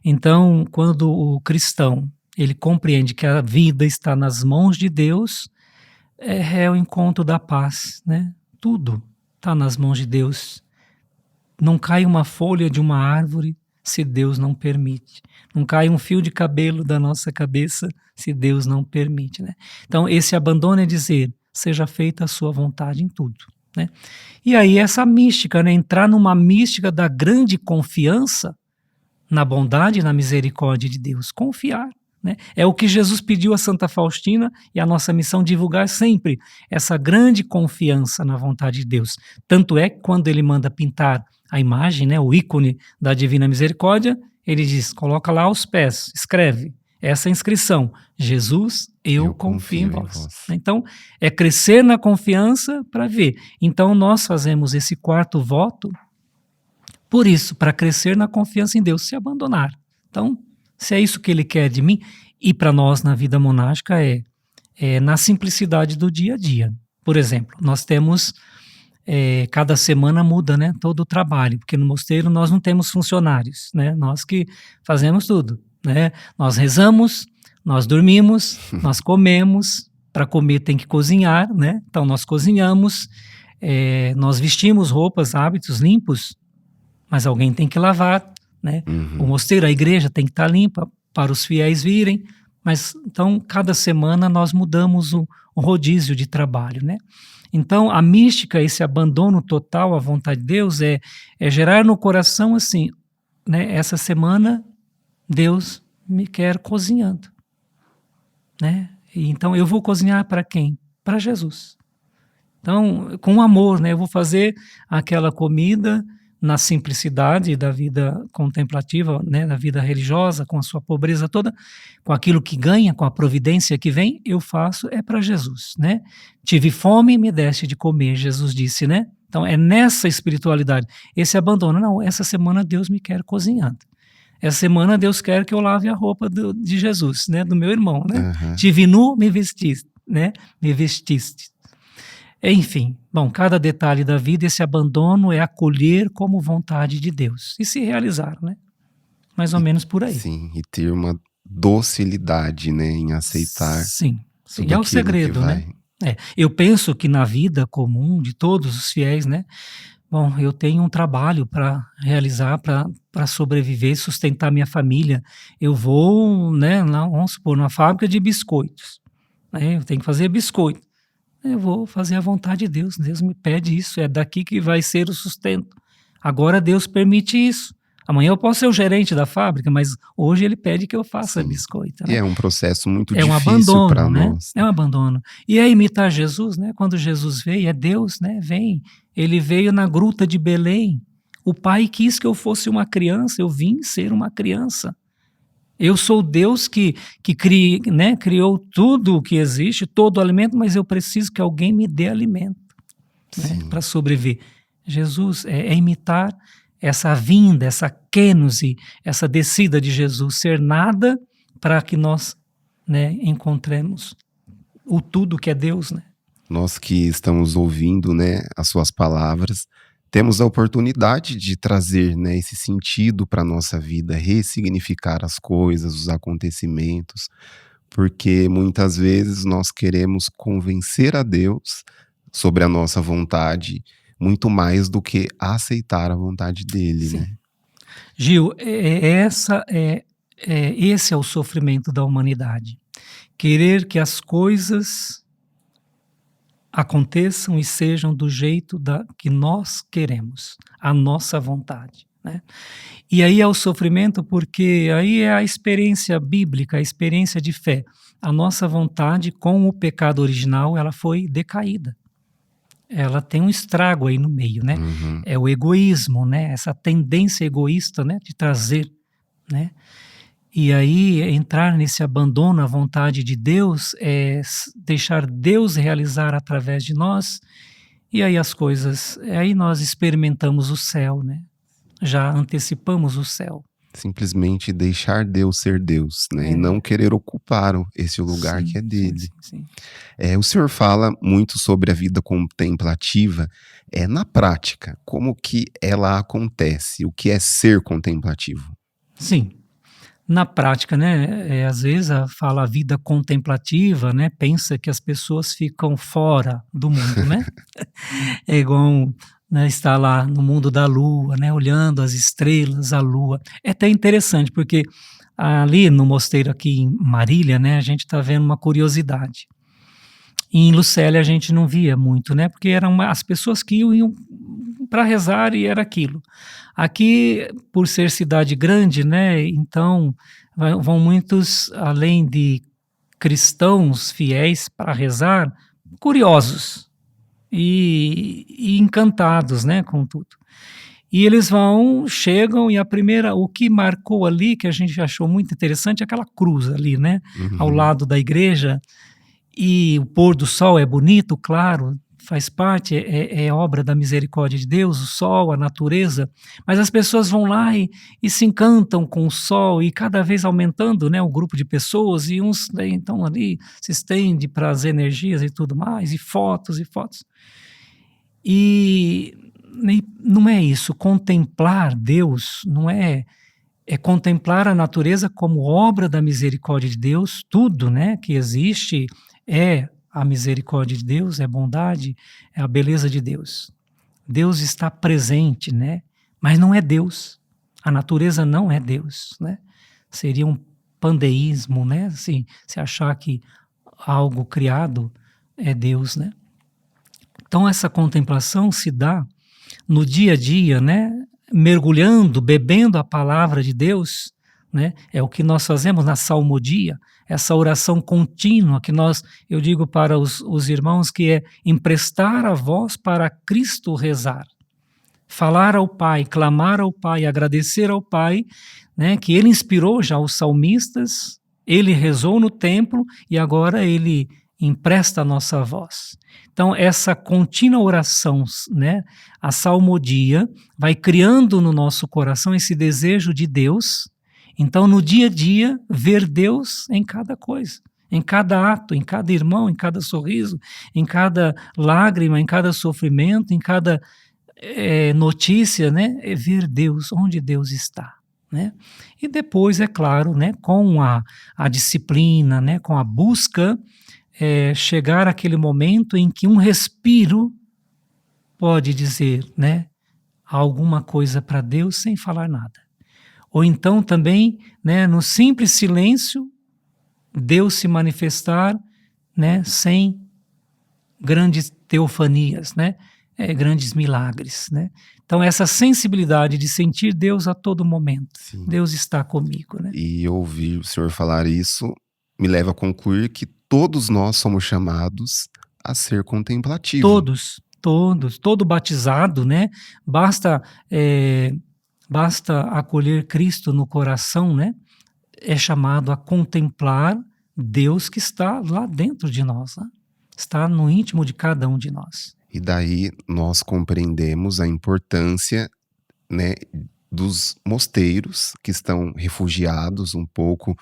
Então, quando o cristão ele compreende que a vida está nas mãos de Deus, é o encontro da paz, né? Tudo está nas mãos de Deus. Não cai uma folha de uma árvore se Deus não permite. Não cai um fio de cabelo da nossa cabeça se Deus não permite, né? Então, esse abandono é dizer, seja feita a sua vontade em tudo, né? E aí essa mística, né? Entrar numa mística da grande confiança na bondade e na misericórdia de Deus. Confiar, né? É o que Jesus pediu a Santa Faustina e a nossa missão divulgar sempre essa grande confiança na vontade de Deus. Tanto é que quando ele manda pintar a imagem, né, o ícone da Divina Misericórdia, ele diz, coloca lá aos pés, escreve essa inscrição, Jesus, eu confio em vós. Então, é crescer na confiança para ver. Então, nós fazemos esse quarto voto por isso, para crescer na confiança em Deus, se abandonar. Então, se é isso que ele quer de mim, e para nós na vida monástica é na simplicidade do dia a dia. Por exemplo, nós temos, cada semana muda, né, todo o trabalho, porque no mosteiro nós não temos funcionários, né, nós que fazemos tudo, né, nós rezamos, nós dormimos, nós comemos, para comer tem que cozinhar, né, então nós cozinhamos, nós vestimos roupas, hábitos limpos, mas alguém tem que lavar, né? O mosteiro, a igreja tem que estar limpa para os fiéis virem, mas então cada semana nós mudamos o rodízio de trabalho, né? Então a mística, esse abandono total à vontade de Deus é gerar no coração assim, né? Essa semana Deus me quer cozinhando, né? E então eu vou cozinhar para quem? Para Jesus. Então, com amor, né? Eu vou fazer aquela comida na simplicidade da vida contemplativa, né, da vida religiosa, com a sua pobreza toda, com aquilo que ganha, com a providência que vem, eu faço para Jesus, né? Tive fome e me deste de comer, Jesus disse, né? Então é nessa espiritualidade, esse abandono. Não, essa semana Deus me quer cozinhando. Essa semana Deus quer que eu lave a roupa de Jesus, né, do meu irmão, né? Tive nu, me vestiste, né? Me vestiste. Enfim, bom, cada detalhe da vida, esse abandono é acolher como vontade de Deus e se realizar, né? Mais ou menos por aí. Sim, e ter uma docilidade, né, em aceitar. Sim, é o segredo, né? Eu penso que na vida comum de todos os fiéis, né? Bom, eu tenho um trabalho para realizar, para sobreviver, sustentar minha família. Eu vou, né, vamos supor, numa fábrica de biscoitos, né? Eu tenho que fazer biscoito. Eu vou fazer a vontade de Deus. Deus me pede isso, é daqui que vai ser o sustento. Agora Deus permite isso. Amanhã eu posso ser o gerente da fábrica, mas hoje ele pede que eu faça biscoito. Né? E é um processo muito difícil para nós. É um abandono. E é imitar Jesus, né? Quando Jesus veio, é Deus, né? Vem. Ele veio na gruta de Belém. O Pai quis que eu fosse uma criança, eu vim ser uma criança. Eu sou Deus que criou tudo o que existe, todo o alimento, mas eu preciso que alguém me dê alimento, né, para sobreviver. Jesus é imitar essa vinda, essa kênose, essa descida de Jesus, ser nada para que nós, né, encontremos o tudo que é Deus. Né? Nós que estamos ouvindo, né, as suas palavras, temos a oportunidade de trazer, né, esse sentido para a nossa vida, ressignificar as coisas, os acontecimentos, porque muitas vezes nós queremos convencer a Deus sobre a nossa vontade, muito mais do que aceitar a vontade dele. Sim. Né? Gil, esse é o sofrimento da humanidade. Querer que as coisas aconteçam e sejam do jeito que nós queremos, a nossa vontade. Né? E aí é o sofrimento porque aí é a experiência bíblica, a experiência de fé. A nossa vontade com o pecado original, ela foi decaída. Ela tem um estrago aí no meio, né? É o egoísmo, né? Essa tendência egoísta, né? De trazer, né? E aí entrar nesse abandono à vontade de Deus é deixar Deus realizar através de nós, e aí as coisas, aí nós experimentamos o céu, né? Já antecipamos o céu. Simplesmente deixar Deus ser Deus, né? E não querer ocupar esse lugar que é dele. Sim. O senhor fala muito sobre a vida contemplativa. Na prática, como que ela acontece? O que é ser contemplativo? Sim. Na prática, né, às vezes fala a vida contemplativa, né, pensa que as pessoas ficam fora do mundo, né? É igual, né, estar lá no mundo da lua, né, olhando as estrelas, a lua. É até interessante, porque ali no mosteiro aqui em Marília, né, a gente está vendo uma curiosidade. E em Lucélia a gente não via muito, né? Porque eram as pessoas que iam para rezar e era aquilo. Aqui, por ser cidade grande, né? Então vão muitos, além de cristãos fiéis para rezar, curiosos e encantados, né? Com tudo. E eles chegam e o que marcou ali, que a gente achou muito interessante, é aquela cruz ali, né? Ao Uhum. lado da igreja. E o pôr do sol é bonito, claro, faz parte, é obra da misericórdia de Deus, o sol, a natureza, mas as pessoas vão lá e se encantam com o sol, e cada vez aumentando, né, o grupo de pessoas, e uns, né, então ali se estende para as energias e tudo mais, e fotos e fotos. E não é isso, contemplar Deus não é contemplar a natureza como obra da misericórdia de Deus, tudo, né, que existe é a misericórdia de Deus, é bondade, é a beleza de Deus. Deus está presente, né, mas não é Deus. A natureza não é Deus, né? Seria um pandeísmo, né, assim, se achar que algo criado é Deus, né? Então essa contemplação se dá no dia a dia, né, mergulhando, bebendo a palavra de Deus, né, é o que nós fazemos na salmodia, essa oração contínua que eu digo para os irmãos que é emprestar a voz para Cristo rezar, falar ao Pai, clamar ao Pai, agradecer ao Pai, né, que Ele inspirou já os salmistas, Ele rezou no templo e agora Ele empresta a nossa voz. Então, essa contínua oração, né, a salmodia, vai criando no nosso coração esse desejo de Deus. Então, no dia a dia, ver Deus em cada coisa, em cada ato, em cada irmão, em cada sorriso, em cada lágrima, em cada sofrimento, em cada notícia, né, é ver Deus, onde Deus está. Né? E depois, é claro, né, com a disciplina, né, com a busca, chegar àquele momento em que um respiro pode dizer, né, alguma coisa para Deus sem falar nada. Ou então também, né, no simples silêncio, Deus se manifestar, né, sem grandes teofanias, né, grandes milagres. Né? Então essa sensibilidade de sentir Deus a todo momento. Sim. Deus está comigo. Né? E ouvir o senhor falar isso me leva a concluir que todos nós somos chamados a ser contemplativos. Todo batizado, né? Basta acolher Cristo no coração, né? É chamado a contemplar Deus que está lá dentro de nós, né? Está no íntimo de cada um de nós. E daí nós compreendemos a importância, né, dos mosteiros que estão refugiados um pouco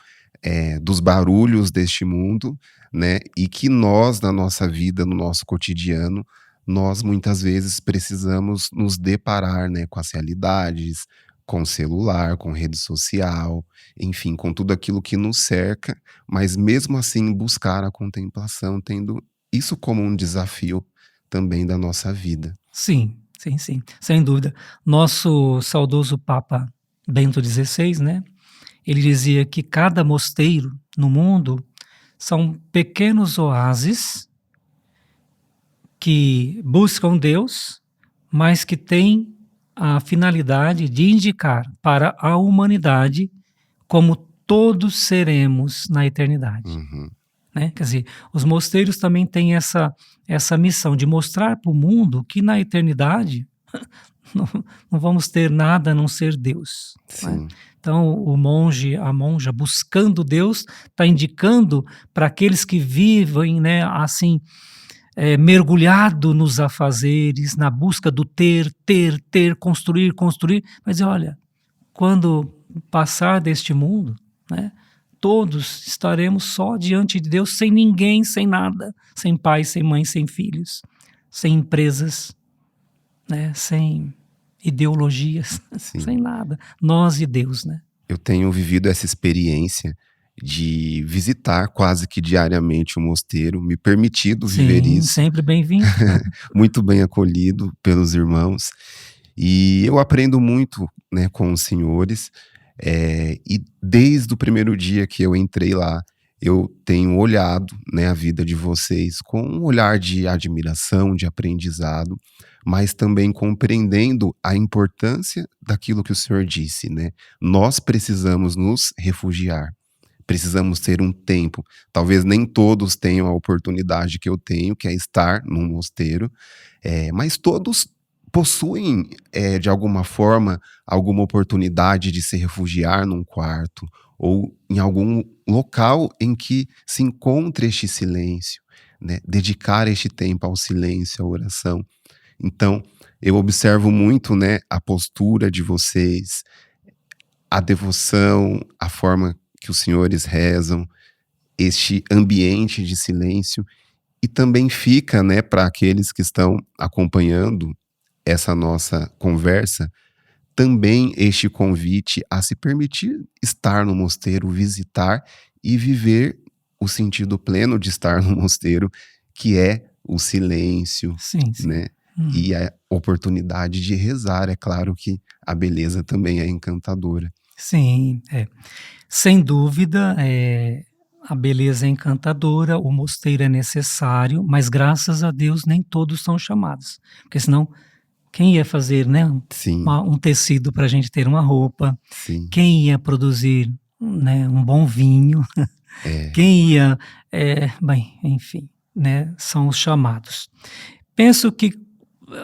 dos barulhos deste mundo, né, e que nós, na nossa vida, no nosso cotidiano, nós muitas vezes precisamos nos deparar, né, com as realidades, com o celular, com rede social, enfim, com tudo aquilo que nos cerca, mas mesmo assim buscar a contemplação, tendo isso como um desafio também da nossa vida. Sim, sem dúvida. Nosso saudoso Papa Bento XVI, né, ele dizia que cada mosteiro no mundo são pequenos oásis que buscam Deus, mas que têm a finalidade de indicar para a humanidade como todos seremos na eternidade. Uhum. Né? Quer dizer, os mosteiros também têm essa missão de mostrar para o mundo que na eternidade não vamos ter nada a não ser Deus. Né? Então, o monge, a monja, buscando Deus, está indicando para aqueles que vivem, né, assim, mergulhado nos afazeres, na busca do ter, construir, mas olha, quando passar deste mundo, né, todos estaremos só diante de Deus, sem ninguém, sem nada, sem pai, sem mãe, sem filhos, sem empresas, né, sem ideologias, sem nada. Nós e Deus, né? Eu tenho vivido essa experiência de visitar quase que diariamente o mosteiro, me permitido viver isso. Sempre bem-vindo. Muito bem acolhido pelos irmãos. E eu aprendo muito, né, com os senhores. E desde o primeiro dia que eu entrei lá, eu tenho olhado, né, a vida de vocês com um olhar de admiração, de aprendizado, mas também compreendendo a importância daquilo que o senhor disse, né? Nós precisamos nos refugiar, precisamos ter um tempo. Talvez nem todos tenham a oportunidade que eu tenho, que é estar num mosteiro, mas todos possuem, de alguma forma, alguma oportunidade de se refugiar num quarto ou em algum local em que se encontre este silêncio, né? Dedicar este tempo ao silêncio, à oração. Então, eu observo muito, né, a postura de vocês, a devoção, a forma que os senhores rezam, este ambiente de silêncio, e também fica, né, para aqueles que estão acompanhando essa nossa conversa, também este convite a se permitir estar no mosteiro, visitar e viver o sentido pleno de estar no mosteiro, que é o silêncio, Sim, sim. né? E a oportunidade de rezar. É claro que a beleza também é encantadora. Sim, sem dúvida, a beleza é encantadora, o mosteiro é necessário, mas graças a Deus nem todos são chamados, porque senão quem ia fazer, né, Sim, um tecido para a gente ter uma roupa, sim, quem ia produzir, né, um bom vinho, é, quem ia, bem, enfim, né, são os chamados. Penso que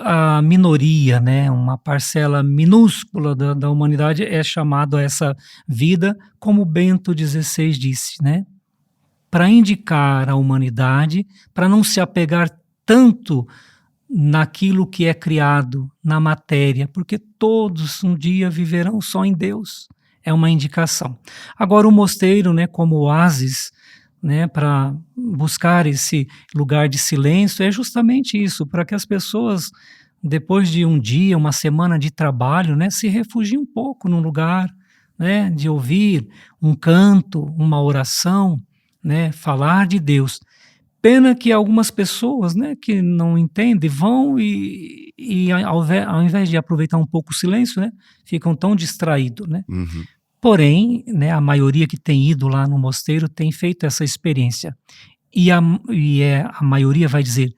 a minoria, né, uma parcela minúscula da humanidade é chamado a essa vida, como Bento XVI disse, né, para indicar a humanidade, para não se apegar tanto naquilo que é criado, na matéria, porque todos um dia viverão só em Deus. É uma indicação. Agora o mosteiro, né, como oásis, né, para buscar esse lugar de silêncio, é justamente isso, para que as pessoas, depois de um dia, uma semana de trabalho, né, se refugiem um pouco num lugar, né, de ouvir um canto, uma oração, né, falar de Deus. Pena que algumas pessoas, né, que não entendem, vão e ao invés de aproveitar um pouco o silêncio, né, ficam tão distraídos, né. uhum, Porém, né, a maioria que tem ido lá no mosteiro tem feito essa experiência. A maioria vai dizer: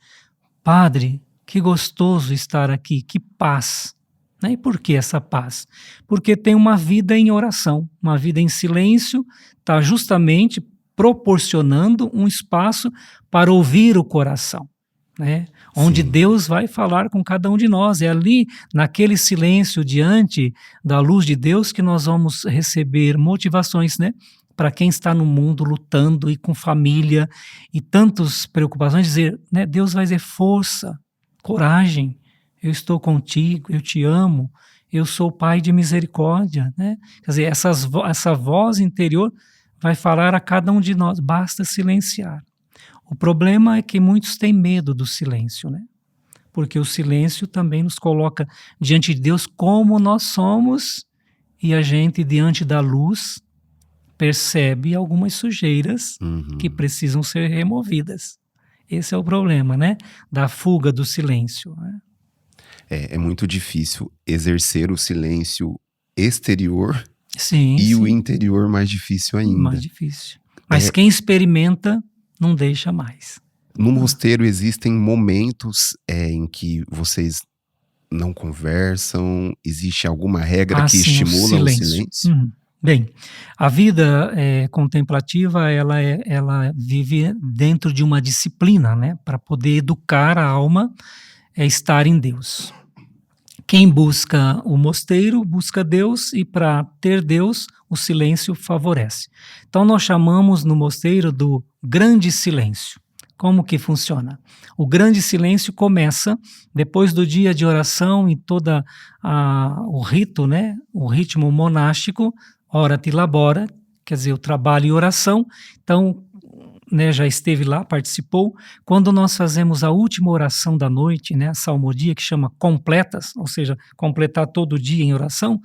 "Padre, que gostoso estar aqui, que paz". Né, e por que essa paz? Porque tem uma vida em oração, uma vida em silêncio, está justamente proporcionando um espaço para ouvir o coração, né, onde sim, Deus vai falar com cada um de nós. É ali, naquele silêncio diante da luz de Deus, que nós vamos receber motivações, né, para quem está no mundo lutando e com família e tantas preocupações, dizer, né, Deus vai dizer força, coragem, eu estou contigo, eu te amo, eu sou Pai de misericórdia, né? Quer dizer, essa voz interior vai falar a cada um de nós, basta silenciar. O problema é que muitos têm medo do silêncio, né? Porque o silêncio também nos coloca diante de Deus como nós somos, e a gente, diante da luz, percebe algumas sujeiras que uhum. precisam ser removidas. Esse é o problema, né? Da fuga do silêncio, né? É muito difícil exercer o silêncio exterior Sim, e o sim, interior mais difícil mais ainda. difícil. Mas É, quem experimenta não deixa mais. no Ah, mosteiro existem momentos, em que vocês não conversam? Existe alguma regra que sim, o estimula o silêncio. silêncio? Uhum. Bem, a vida contemplativa, ela vive dentro de uma disciplina, né, para poder educar a alma, é estar em Deus. Quem busca o mosteiro, busca Deus, e para ter Deus, o silêncio favorece. Então nós chamamos no mosteiro do grande silêncio. Como que funciona? O grande silêncio começa depois do dia de oração e toda o rito, né? O ritmo monástico, ora te labora, quer dizer, o trabalho e oração. Então, né, já esteve lá, participou. Quando nós fazemos a última oração da noite, né, a salmodia, que chama completas, ou seja, completar todo o dia em oração,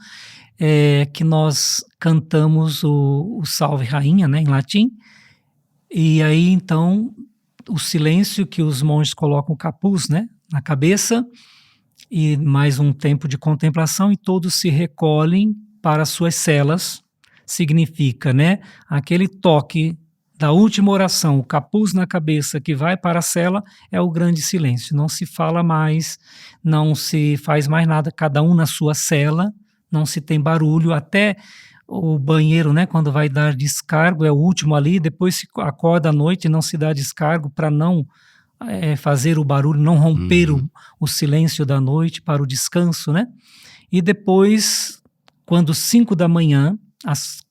é que nós cantamos o Salve Rainha, né, em latim, e aí então o silêncio, que os monges colocam o capuz, né, na cabeça, e mais um tempo de contemplação, e todos se recolhem para suas celas, significa, né, aquele toque da última oração, o capuz na cabeça que vai para a cela, é o grande silêncio. Não se fala mais, não se faz mais nada, cada um na sua cela, não se tem barulho, até o banheiro, né, quando vai dar descargo, é o último ali, depois se acorda à noite e não se dá descargo para não fazer o barulho, não romper Uhum. o silêncio da noite para o descanso, né? E depois, quando 5 da manhã, às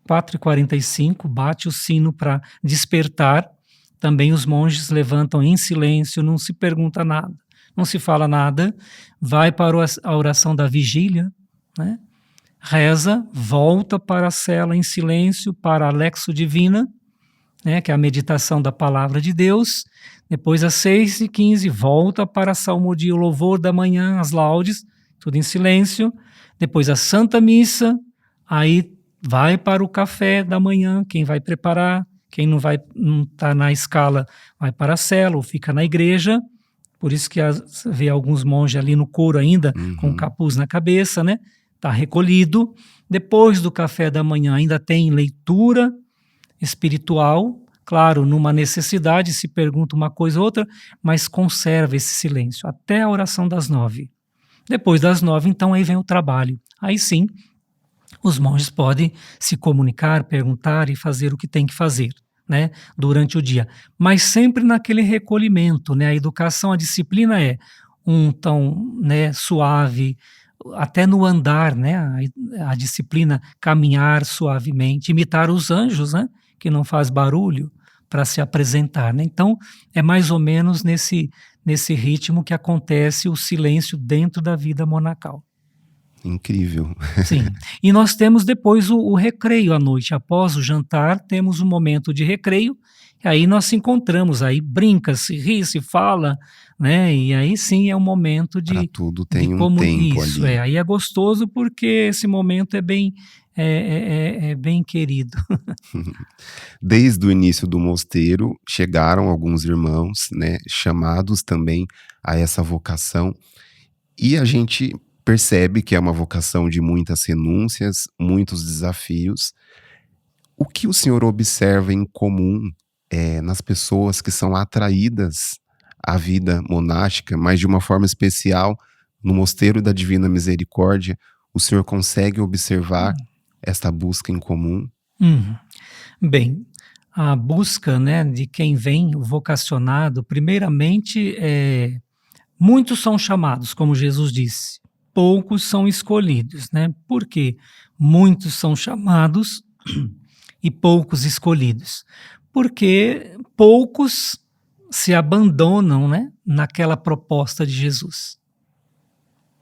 4h45, bate o sino para despertar, também os monges levantam em silêncio, não se pergunta nada, não se fala nada, vai para a oração da vigília, né? Reza, volta para a cela em silêncio, para a Lexio Divina, né, que é a meditação da palavra de Deus. Depois, às 6h15, volta para a salmodia, o louvor da manhã, as laudes, tudo em silêncio. Depois, a Santa Missa, aí vai para o café da manhã, quem vai preparar, quem não está na escala, vai para a cela ou fica na igreja. Por isso que vê alguns monges ali no coro ainda, com o Uhum. capuz na cabeça, né? Está recolhido. Depois do café da manhã ainda tem leitura espiritual, claro, numa necessidade, se pergunta uma coisa ou outra, mas conserva esse silêncio até a oração das 9. Depois das 9, então, aí vem o trabalho. Aí sim, os monges podem se comunicar, perguntar e fazer o que tem que fazer, né, durante o dia. Mas sempre naquele recolhimento, né? A educação, a disciplina é um tão, né, suave, até no andar, né? A disciplina caminhar suavemente, imitar os anjos, né? Que não faz barulho para se apresentar, né? Então, é mais ou menos nesse ritmo que acontece o silêncio dentro da vida monacal. Incrível. Sim. E nós temos depois o recreio à noite. Após o jantar, temos um momento de recreio, e aí nós se encontramos, aí brinca, se ri, se fala, né? E aí sim é um momento Para de, tudo de tem um como tempo isso ali. é. Aí é gostoso porque esse momento é bem, é bem querido. Desde o início do mosteiro, chegaram alguns irmãos, né, chamados também a essa vocação, e a gente percebe que é uma vocação de muitas renúncias, muitos desafios. O que o senhor observa em comum, nas pessoas que são atraídas à vida monástica, mas de uma forma especial no Mosteiro da Divina Misericórdia, o senhor consegue observar esta busca em comum? Uhum. Bem, a busca, né, de quem vem vocacionado, primeiramente, muitos são chamados, como Jesus disse, poucos são escolhidos, né? Por quê? Muitos são chamados e poucos escolhidos. Porque poucos se abandonam, né, naquela proposta de Jesus.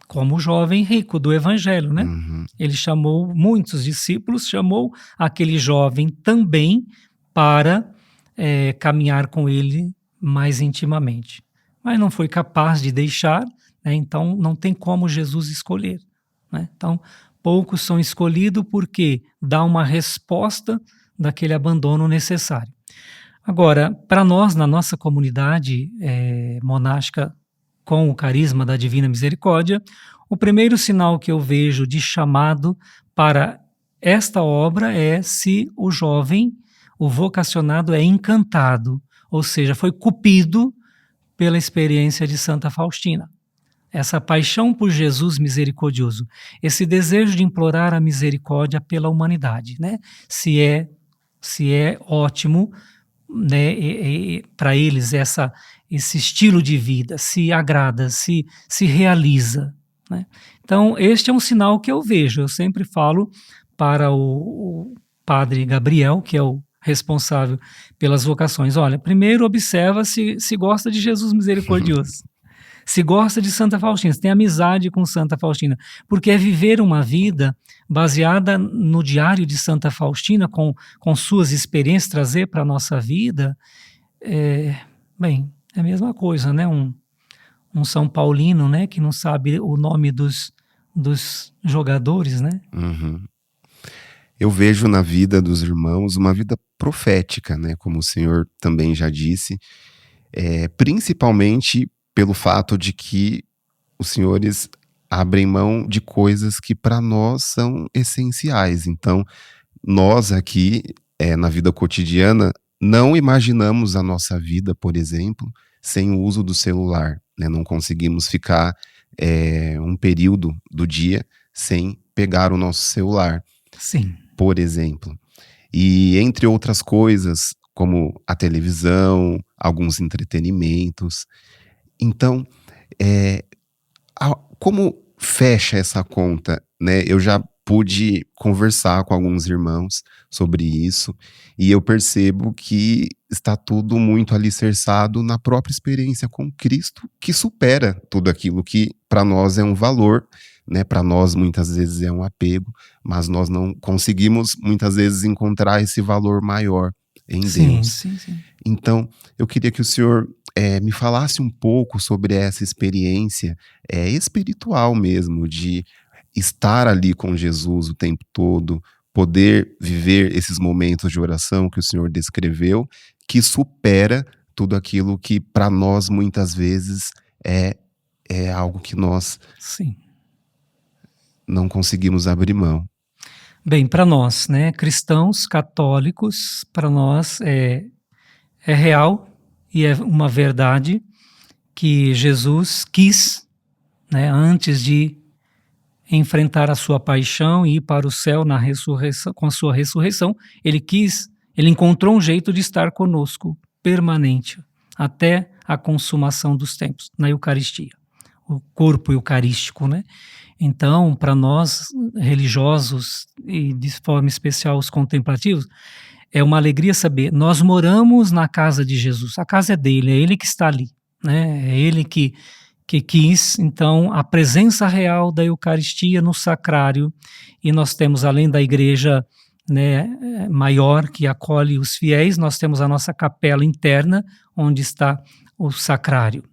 Como o jovem rico do Evangelho, né? Uhum. Ele chamou muitos discípulos, chamou aquele jovem também para caminhar com ele mais intimamente. Mas não foi capaz de deixar, né? Então não tem como Jesus escolher, né? Então, poucos são escolhidos porque dá uma resposta daquele abandono necessário. Agora, para nós, na nossa comunidade monástica com o carisma da Divina Misericórdia, o primeiro sinal que eu vejo de chamado para esta obra é se o jovem, o vocacionado, é encantado, ou seja, foi cupido pela experiência de Santa Faustina. Essa paixão por Jesus misericordioso, esse desejo de implorar a misericórdia pela humanidade, né? Se é ótimo, né, para eles esse estilo de vida, se agrada, se realiza, né? Então, este é um sinal que eu vejo. Eu sempre falo para o padre Gabriel, que é o responsável pelas vocações: olha, primeiro observa se gosta de Jesus misericordioso, se gosta de Santa Faustina, se tem amizade com Santa Faustina, porque é viver uma vida baseada no diário de Santa Faustina, com suas experiências, trazer para a nossa vida, bem, é a mesma coisa, né? Um São Paulino, né, que não sabe o nome dos jogadores, né? Uhum. Eu vejo na vida dos irmãos uma vida profética, né, como o senhor também já disse, principalmente pelo fato de que os senhores abrem mão de coisas que para nós são essenciais. Então, nós aqui, na vida cotidiana, não imaginamos a nossa vida, por exemplo, sem o uso do celular, né? Não conseguimos ficar um período do dia sem pegar o nosso celular, Sim, por exemplo. E entre outras coisas, como a televisão, alguns entretenimentos. Então, eh, como fecha essa conta, né? Eu já pude conversar com alguns irmãos sobre isso e eu percebo que está tudo muito alicerçado na própria experiência com Cristo, que supera tudo aquilo que para nós é um valor, né? Para nós muitas vezes é um apego, mas nós não conseguimos muitas vezes encontrar esse valor maior em sim, Deus. sim, sim. Então, eu queria que o senhor me falasse um pouco sobre essa experiência espiritual mesmo, de estar ali com Jesus o tempo todo, poder viver esses momentos de oração que o senhor descreveu, que supera tudo aquilo que para nós muitas vezes é, é algo que nós Sim. não conseguimos abrir mão. Bem, para nós, né, cristãos católicos, para nós é real e é uma verdade que Jesus quis, né, antes de enfrentar a sua paixão e ir para o céu na ressurreição, com a sua ressurreição, ele encontrou um jeito de estar conosco, permanente, até a consumação dos tempos, na Eucaristia, o corpo eucarístico, né? Então, para nós religiosos e de forma especial os contemplativos, é uma alegria saber, nós moramos na casa de Jesus, a casa é dele, é ele que está ali, né? É ele que quis, então, a presença real da Eucaristia no sacrário, e nós temos, além da igreja, né, maior que acolhe os fiéis, nós temos a nossa capela interna, onde está o sacrário.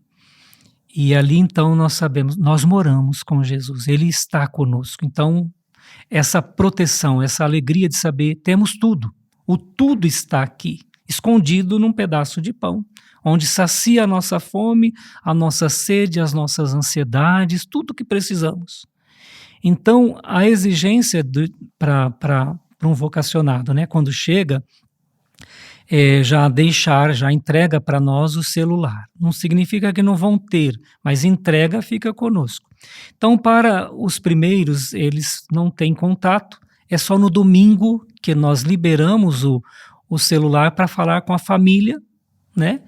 E ali, então, nós sabemos, nós moramos com Jesus, ele está conosco. Então, essa proteção, essa alegria de saber, temos tudo, o tudo está aqui, escondido num pedaço de pão, onde sacia a nossa fome, a nossa sede, as nossas ansiedades, tudo o que precisamos. Então, a exigência para um vocacionado, né, quando chega, já entrega para nós o celular. Não significa que não vão ter, mas entrega, fica conosco. Então, para os primeiros, eles não têm contato, é só no domingo que nós liberamos o celular para falar com a família, né?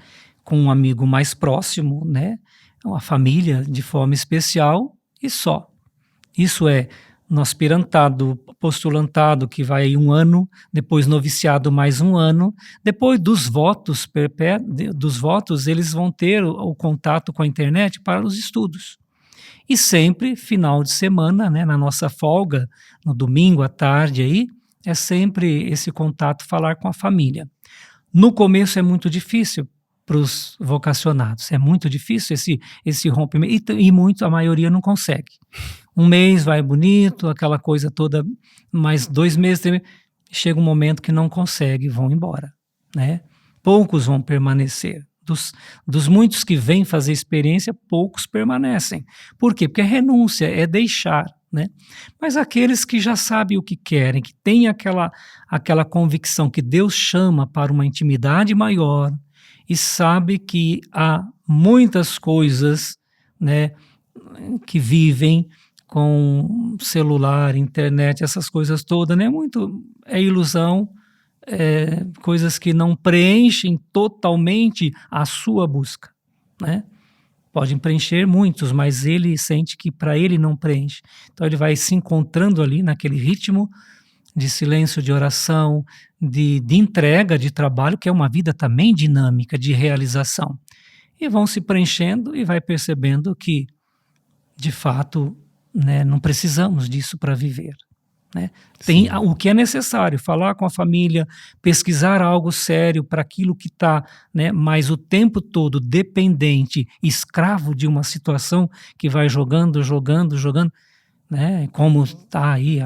Com um amigo mais próximo, né? Uma família de forma especial e só. Isso é no aspirantado, postulantado, que vai aí 1 ano, depois noviciado mais 1 ano, depois dos votos, eles vão ter o contato com a internet para os estudos. E sempre, final de semana, né, na nossa folga, no domingo à tarde aí, é sempre esse contato, falar com a família. No começo é muito difícil para os vocacionados, é muito difícil esse rompimento, e a maioria não consegue. 1 mês vai bonito, aquela coisa toda, mais 2 meses, chega um momento que não consegue, vão embora, né? Poucos vão permanecer. Dos muitos que vêm fazer experiência, poucos permanecem. Por quê? Porque é renúncia, é deixar, né? Mas aqueles que já sabem o que querem, que têm aquela convicção que Deus chama para uma intimidade maior e sabe que há muitas coisas, né, que vivem com celular, internet, essas coisas todas, né? É ilusão, coisas que não preenchem totalmente a sua busca, né? Podem preencher muitos, mas ele sente que para ele não preenche. Então ele vai se encontrando ali naquele ritmo de silêncio, de oração, de entrega de trabalho, que é uma vida também dinâmica, de realização. E vão se preenchendo e vai percebendo que, de fato, né, não precisamos disso para viver. Né? Tem o que é necessário, falar com a família, pesquisar algo sério para aquilo que está, né, mas o tempo todo dependente, escravo de uma situação que vai jogando, né, como está aí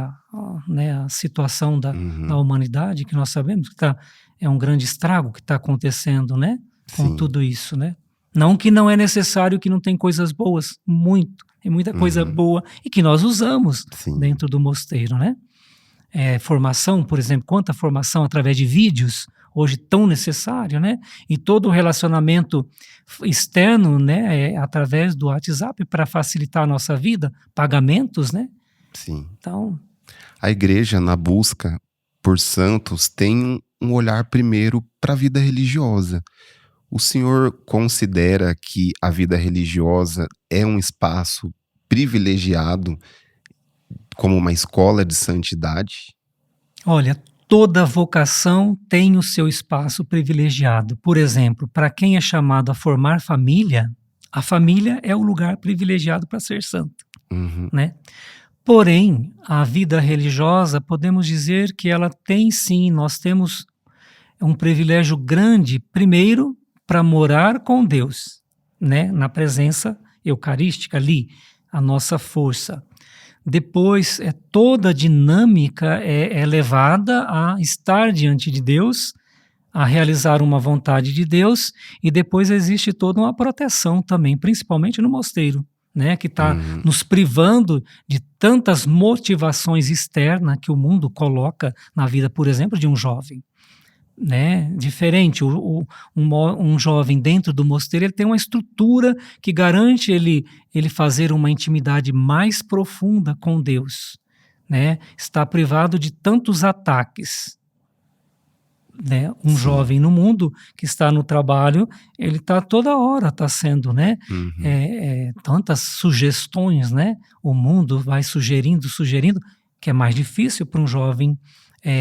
né, a situação da humanidade, que nós sabemos que é um grande estrago que está acontecendo, né, com Sim. tudo isso, né? Não que não é necessário, que não tem coisas boas, tem muita coisa boa e que nós usamos Sim. dentro do mosteiro, né? formação, por exemplo, quanta formação através de vídeos, hoje tão necessário, né? E todo o relacionamento externo, né, através do WhatsApp para facilitar a nossa vida, pagamentos, né? Sim. Então, A igreja, na busca por santos, tem um olhar primeiro para a vida religiosa. O senhor considera que a vida religiosa é um espaço privilegiado como uma escola de santidade? olha, toda vocação tem o seu espaço privilegiado. Por exemplo, para quem é chamado a formar família, a família é o lugar privilegiado para ser santo, Uhum, né? Porém, a vida religiosa, podemos dizer que ela tem sim, nós temos um privilégio grande, primeiro, para morar com Deus, né? Na presença eucarística ali, a nossa força. Depois, toda a dinâmica é levada a estar diante de Deus, a realizar uma vontade de Deus, e depois existe toda uma proteção também, principalmente no mosteiro, né, que está uhum, nos privando de tantas motivações externas que o mundo coloca na vida, por exemplo, de um jovem, né, diferente. Um jovem dentro do mosteiro, ele tem uma estrutura que garante ele fazer uma intimidade mais profunda com Deus, né, está privado de tantos ataques, né. Um sim, jovem no mundo que está no trabalho, ele está toda hora, está sendo, né, uhum, tantas sugestões, né, o mundo vai sugerindo, que é mais difícil para um jovem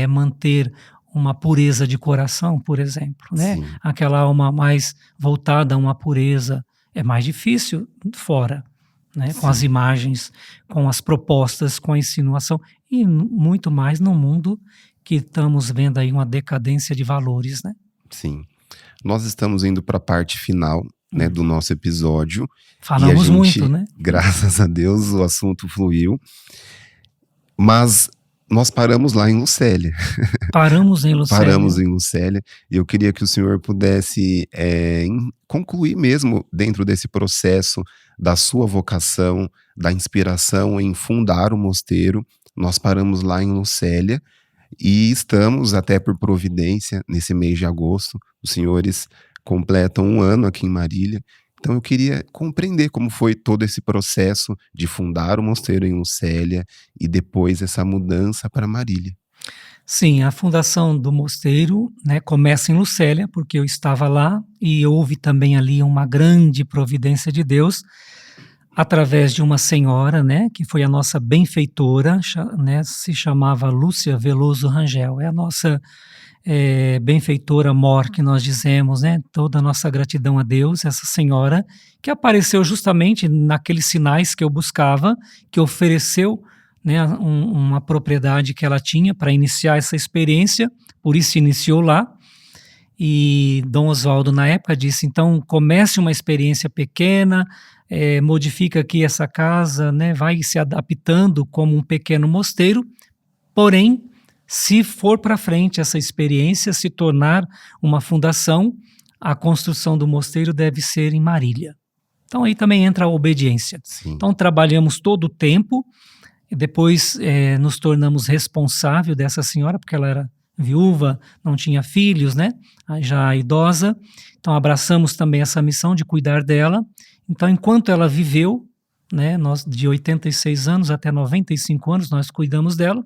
manter uma pureza de coração, por exemplo, né, sim, aquela alma mais voltada a uma pureza, é mais difícil fora, né, com as sim, imagens, com as propostas, com a insinuação e muito mais no mundo que estamos vendo aí uma decadência de valores, né. sim. Nós estamos indo para a parte final, né, do Uhum. nosso episódio e a Falamos muito, gente, né. graças a Deus, o assunto fluiu, mas nós paramos lá em Lucélia. Paramos em Lucélia. Paramos em Lucélia, e eu queria que o senhor pudesse, concluir mesmo dentro desse processo da sua vocação, da inspiração em fundar o mosteiro. Nós paramos lá em Lucélia e estamos, até por providência, nesse mês de agosto, os senhores completam 1 ano aqui em Marília. Então eu queria compreender como foi todo esse processo de fundar o mosteiro em Lucélia e depois essa mudança para Marília. Sim, a fundação do mosteiro, né, começa em Lucélia, porque eu estava lá e houve também ali uma grande providência de Deus, através de uma senhora, né, que foi a nossa benfeitora, né, se chamava Lúcia Veloso Rangel, é a nossa benfeitora mor, que nós dizemos, né, toda a nossa gratidão a Deus, essa senhora, que apareceu justamente naqueles sinais que eu buscava, que ofereceu, né, uma propriedade que ela tinha para iniciar essa experiência, por isso iniciou lá. E Dom Oswaldo, na época, disse: então, comece uma experiência pequena, modifica aqui essa casa, né, vai se adaptando como um pequeno mosteiro, porém, se for para frente essa experiência se tornar uma fundação, a construção do mosteiro deve ser em Marília. Então aí também entra a obediência. Sim. Então trabalhamos todo o tempo, e depois nos tornamos responsável dessa senhora, porque ela era viúva, não tinha filhos, né? Já idosa. Então abraçamos também essa missão de cuidar dela. Então enquanto ela viveu, né, nós de 86 anos até 95 anos nós cuidamos dela.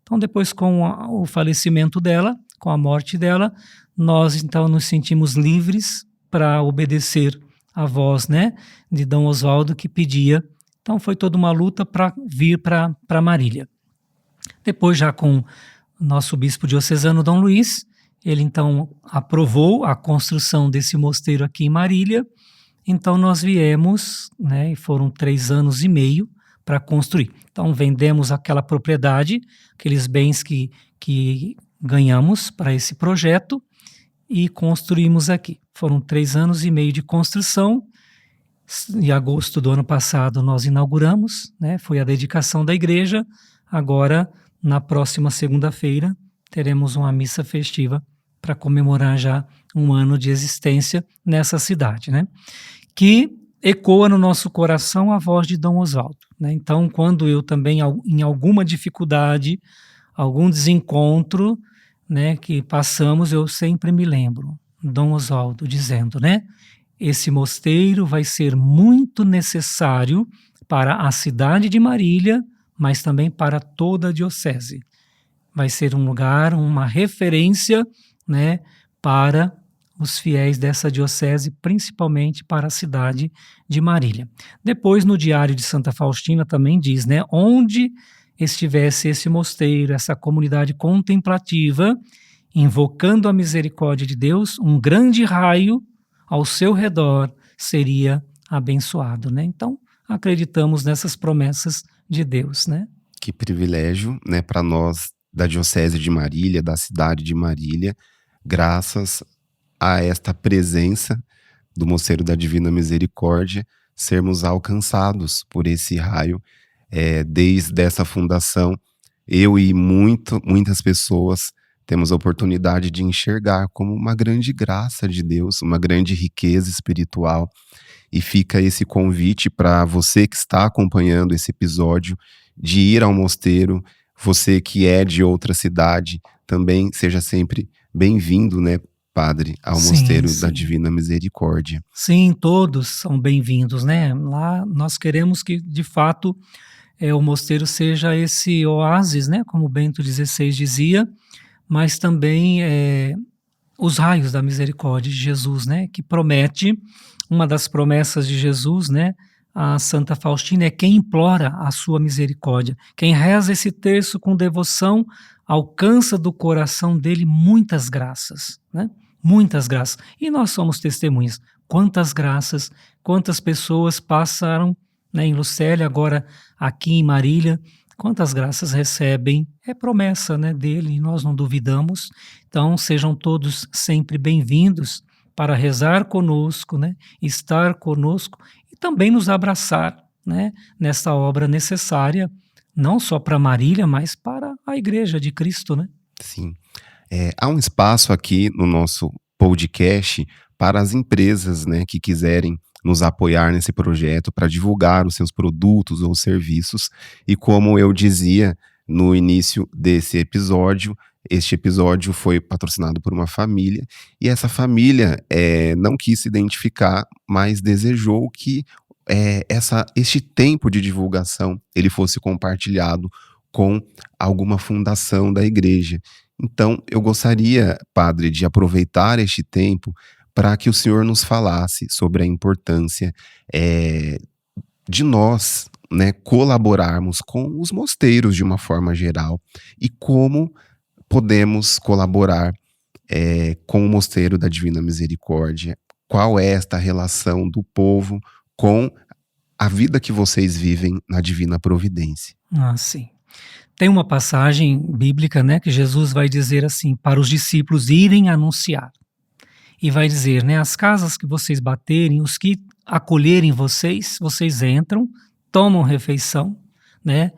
Então depois com o falecimento dela, com a morte dela, nós então nos sentimos livres para obedecer a voz, né, de Dom Oswaldo, que pedia. Então foi toda uma luta para vir para Marília. Depois, já com o nosso bispo diocesano Dom Luiz, ele então aprovou a construção desse mosteiro aqui em Marília. Então nós viemos, né, e foram 3 anos e meio para construir. Então vendemos aquela propriedade, aqueles bens que ganhamos para esse projeto e construímos aqui. Foram 3 anos e meio de construção. Em agosto do ano passado nós inauguramos, né, foi a dedicação da igreja. Agora, na próxima segunda-feira, teremos uma missa festiva para comemorar já 1 ano de existência nessa cidade, né? Que ecoa no nosso coração a voz de Dom Oswaldo, né? Então, quando eu também, em alguma dificuldade, algum desencontro, né, que passamos, eu sempre me lembro, Dom Oswaldo dizendo, né, esse mosteiro vai ser muito necessário para a cidade de Marília, mas também para toda a diocese. Vai ser um lugar, uma referência, né, para os fiéis dessa diocese, principalmente para a cidade de Marília. Depois, no Diário de Santa Faustina também diz, né, onde estivesse esse mosteiro, essa comunidade contemplativa, invocando a misericórdia de Deus, um grande raio ao seu redor seria abençoado, né? Então, acreditamos nessas promessas de Deus, né? Que privilégio, né, para nós da Diocese de Marília, da cidade de Marília, graças a esta presença do Mosteiro da Divina Misericórdia, sermos alcançados por esse raio. Desde essa fundação, eu e muitas pessoas temos a oportunidade de enxergar como uma grande graça de Deus, uma grande riqueza espiritual. E fica esse convite para você que está acompanhando esse episódio, de ir ao mosteiro. Você que é de outra cidade, também seja sempre bem-vindo, né, Padre, ao Mosteiro da Divina Misericórdia. Sim, todos são bem-vindos, né? Lá nós queremos que, de fato, o mosteiro seja esse oásis, né, como Bento XVI dizia, mas também os raios da misericórdia de Jesus, né, que promete, uma das promessas de Jesus, né, a Santa Faustina, é quem implora a sua misericórdia. Quem reza esse terço com devoção alcança do coração dele muitas graças, né? Muitas graças. E nós somos testemunhas. Quantas graças, quantas pessoas passaram, né, em Lucélia, agora aqui em Marília, quantas graças recebem. É promessa, né, dele, e nós não duvidamos. Então, sejam todos sempre bem-vindos para rezar conosco, né, estar conosco e também nos abraçar, né, nessa obra necessária, não só para Marília, mas para a Igreja de Cristo, né? Sim. Há um espaço aqui no nosso podcast para as empresas, né, que quiserem nos apoiar nesse projeto para divulgar os seus produtos ou serviços. E como eu dizia no início desse episódio, este episódio foi patrocinado por uma família, e essa família não quis se identificar, mas desejou que este tempo de divulgação ele fosse compartilhado com alguma fundação da igreja. Então, eu gostaria, Padre, de aproveitar este tempo para que o senhor nos falasse sobre a importância de nós, né, colaborarmos com os mosteiros de uma forma geral e como podemos colaborar com o Mosteiro da Divina Misericórdia. Qual é esta relação do povo com a vida que vocês vivem na Divina Providência? Ah, sim. Tem uma passagem bíblica, né, que Jesus vai dizer assim, para os discípulos irem anunciar. E vai dizer, né, as casas que vocês baterem, os que acolherem vocês, vocês entram, tomam refeição, né?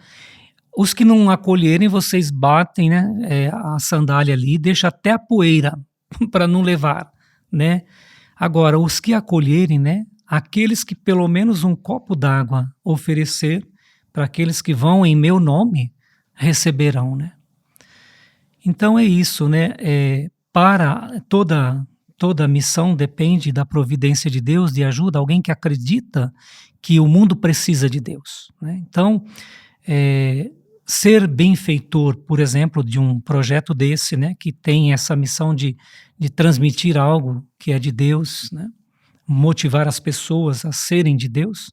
Os que não acolherem, vocês batem, né, a sandália ali, deixa até a poeira para não levar, né? Agora, os que acolherem, né, aqueles que pelo menos um copo d'água oferecer para aqueles que vão em meu nome, receberão, né? Então é isso, né? Para toda missão depende da providência de Deus, de ajuda, alguém que acredita que o mundo precisa de Deus, né? Então, ser benfeitor, por exemplo, de um projeto desse, né, que tem essa missão de transmitir algo que é de Deus, né? Motivar as pessoas a serem de Deus,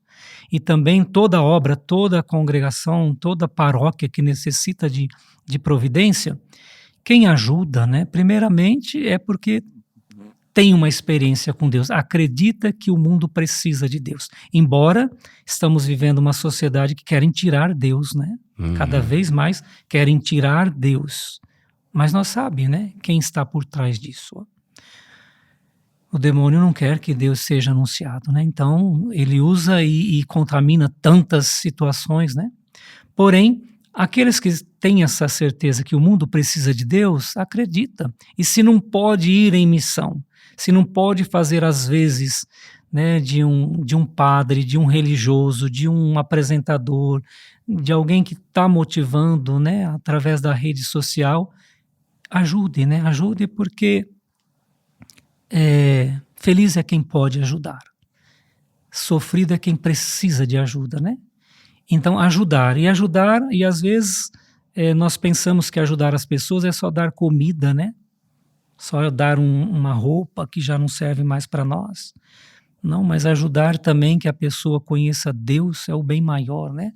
e também toda obra, toda congregação, toda paróquia que necessita de providência, quem ajuda, né, primeiramente é porque tem uma experiência com Deus, acredita que o mundo precisa de Deus, embora estamos vivendo uma sociedade que querem tirar Deus, né, cada vez mais querem tirar Deus, mas nós sabemos, né, quem está por trás disso. O demônio não quer que Deus seja anunciado, né? Então ele usa e contamina tantas situações, né? Porém, aqueles que têm essa certeza que o mundo precisa de Deus, acredita. E se não pode ir em missão, se não pode fazer às vezes, né, de um padre, de um religioso, de um apresentador, de alguém que está motivando, né, através da rede social, ajude, né? Ajude porque feliz é quem pode ajudar. Sofrido é quem precisa de ajuda, né? Então, ajudar, e às vezes nós pensamos que ajudar as pessoas é só dar comida, né? Só dar uma roupa que já não serve mais para nós. Não, mas ajudar também que a pessoa conheça Deus é o bem maior, né?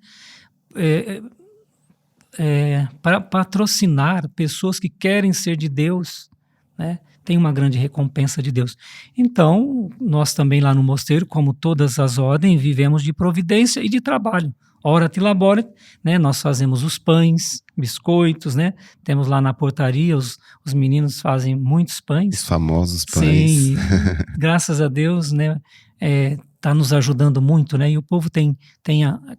Para patrocinar pessoas que querem ser de Deus, né? Tem uma grande recompensa de Deus. Então, nós também lá no mosteiro, como todas as ordens, vivemos de providência e de trabalho. Ora te labore, né? Nós fazemos os pães, biscoitos, né? Temos lá na portaria, os meninos fazem muitos pães. Os famosos pães. Sim, graças a Deus, né? Está nos ajudando muito, né? E o povo tem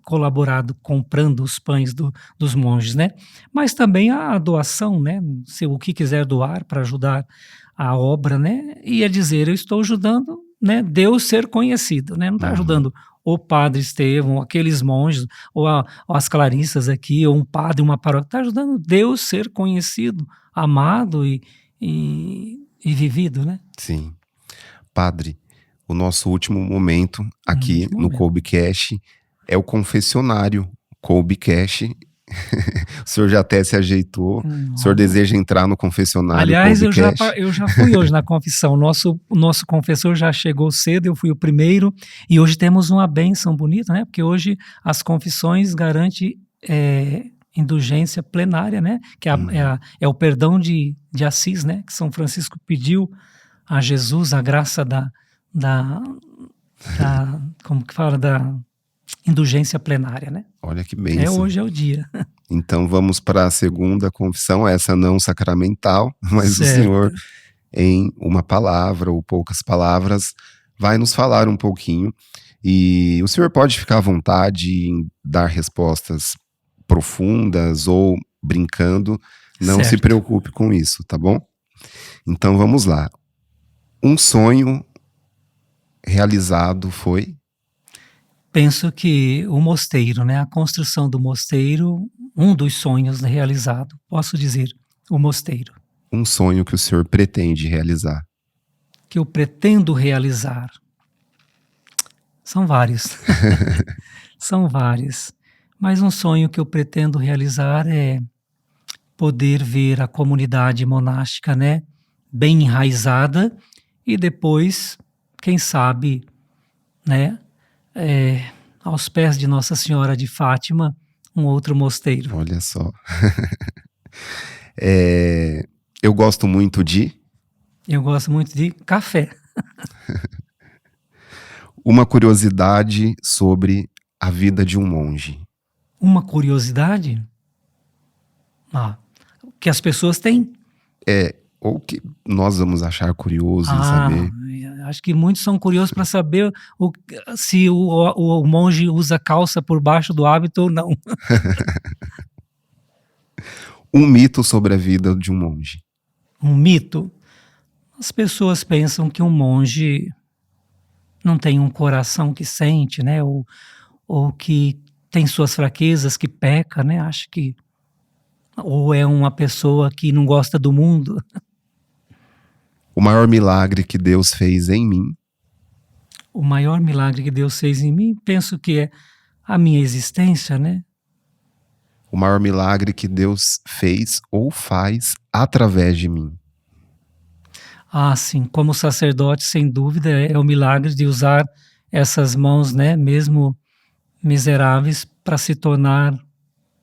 colaborado comprando os pães dos monges, né? Mas também a doação, né? Se o que quiser doar para ajudar a obra, né? E dizer, eu estou ajudando, né? Deus ser conhecido, né? Não está ajudando o padre Estevão, aqueles monges, ou as clarissas aqui, ou um padre, uma paróquia. Está ajudando Deus ser conhecido, amado e vivido, né? Sim. Padre, o nosso último momento aqui no Coubecast é o confessionário Coubecast. O senhor já até se ajeitou. O senhor deseja entrar no confessionário? Aliás, eu já fui hoje na confissão. O nosso confessor já chegou cedo, eu fui o primeiro. E hoje temos uma bênção bonita, né? Porque hoje as confissões garantem indulgência plenária, né? Que é o perdão de Assis, né? Que São Francisco pediu a Jesus a graça como que fala, da indulgência plenária, né? Olha que bênção. Hoje é o dia. Então vamos para a segunda confissão, essa não sacramental, mas certo. O senhor, em uma palavra ou poucas palavras, vai nos falar um pouquinho. E o senhor pode ficar à vontade em dar respostas profundas ou brincando, não certo. Se preocupe com isso, tá bom? Então vamos lá. Um sonho realizado foi? Penso que o mosteiro, né? A construção do mosteiro, um dos sonhos realizado, posso dizer, o mosteiro. Um sonho que o senhor pretende realizar? Que eu pretendo realizar? São vários. São vários. Mas um sonho que eu pretendo realizar é poder ver a comunidade monástica, né? Bem enraizada e depois, quem sabe, né? Aos pés de Nossa Senhora de Fátima, um outro mosteiro. Olha só. Eu gosto muito de? Eu gosto muito de café. Uma curiosidade sobre a vida de um monge. Uma curiosidade? Que as pessoas têm. Ou que nós vamos achar curioso em saber. Acho que muitos são curiosos para saber se o monge usa calça por baixo do hábito ou não. Um mito sobre a vida de um monge. Um mito? As pessoas pensam que um monge não tem um coração que sente, né? Ou que tem suas fraquezas, que peca, né? Acho que... Ou é uma pessoa que não gosta do mundo. O maior milagre que Deus fez em mim? O maior milagre que Deus fez em mim, penso que é a minha existência, né? O maior milagre que Deus fez ou faz através de mim? Sim, como sacerdote, sem dúvida, é o milagre de usar essas mãos, né, mesmo miseráveis, para se tornar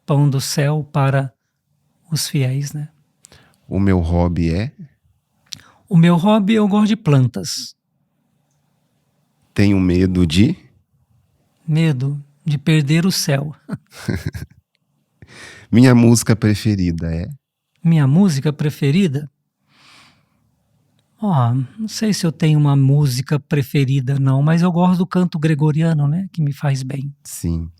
pão do céu para os fiéis, né? O meu hobby é? O meu hobby, eu gosto de plantas. Tenho medo de? Medo de perder o céu. Minha música preferida é? Minha música preferida? Não sei se eu tenho uma música preferida não, mas eu gosto do canto gregoriano, né, que me faz bem. Sim.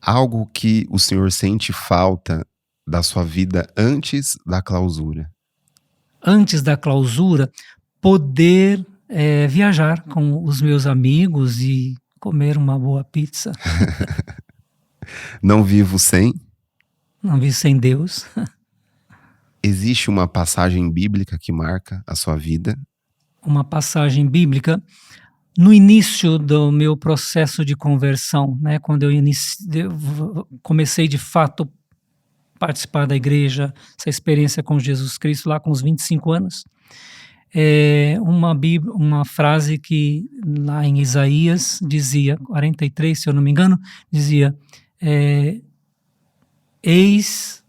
Algo que o senhor sente falta da sua vida antes da clausura? Antes da clausura, poder viajar com os meus amigos e comer uma boa pizza. Não vivo sem? Não vi sem Deus. Existe uma passagem bíblica que marca a sua vida? Uma passagem bíblica. No início do meu processo de conversão, né, quando eu comecei de fato a participar da igreja, essa experiência com Jesus Cristo lá com os 25 anos, uma frase que lá em Isaías dizia, 43, se eu não me engano, dizia, eis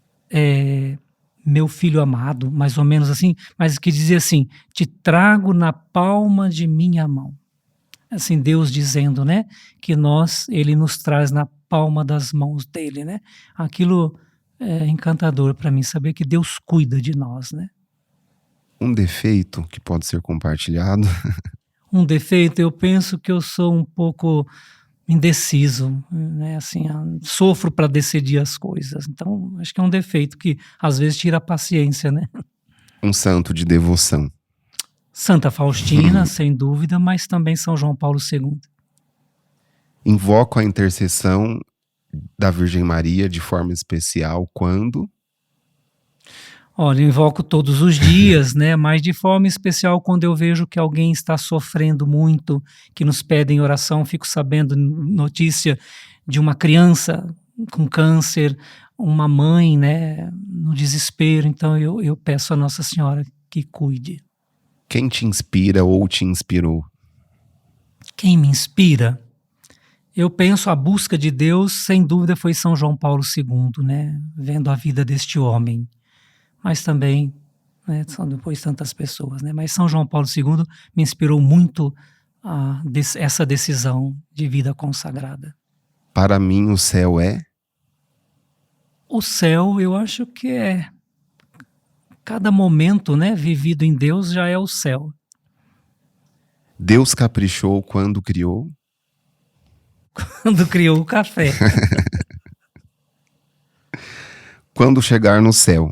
meu filho amado, mais ou menos assim, mas que dizia assim, te trago na palma de minha mão. Assim, Deus dizendo, né, que ele nos traz na palma das mãos dele, né? Aquilo é encantador para mim, saber que Deus cuida de nós, né? Um defeito que pode ser compartilhado? Um defeito, eu penso que eu sou um pouco indeciso, né? Assim, sofro para decidir as coisas. Então, acho que é um defeito que às vezes tira a paciência, né? Um santo de devoção? Santa Faustina, sem dúvida, mas também São João Paulo II. Invoco a intercessão da Virgem Maria de forma especial quando? Olha, eu invoco todos os dias, né? Mas de forma especial quando eu vejo que alguém está sofrendo muito, que nos pedem oração, fico sabendo notícia de uma criança com câncer, uma mãe, né, no desespero. Então eu peço a Nossa Senhora que cuide. Quem te inspira ou te inspirou? Quem me inspira? Eu penso a busca de Deus, sem dúvida, foi São João Paulo II, né? Vendo a vida deste homem. Mas também, né, são depois tantas pessoas, né? Mas São João Paulo II me inspirou muito essa decisão de vida consagrada. Para mim, o céu é? O céu, eu acho que é cada momento, né, vivido em Deus já é o céu. Deus caprichou quando criou? Quando criou o café. Quando chegar no céu,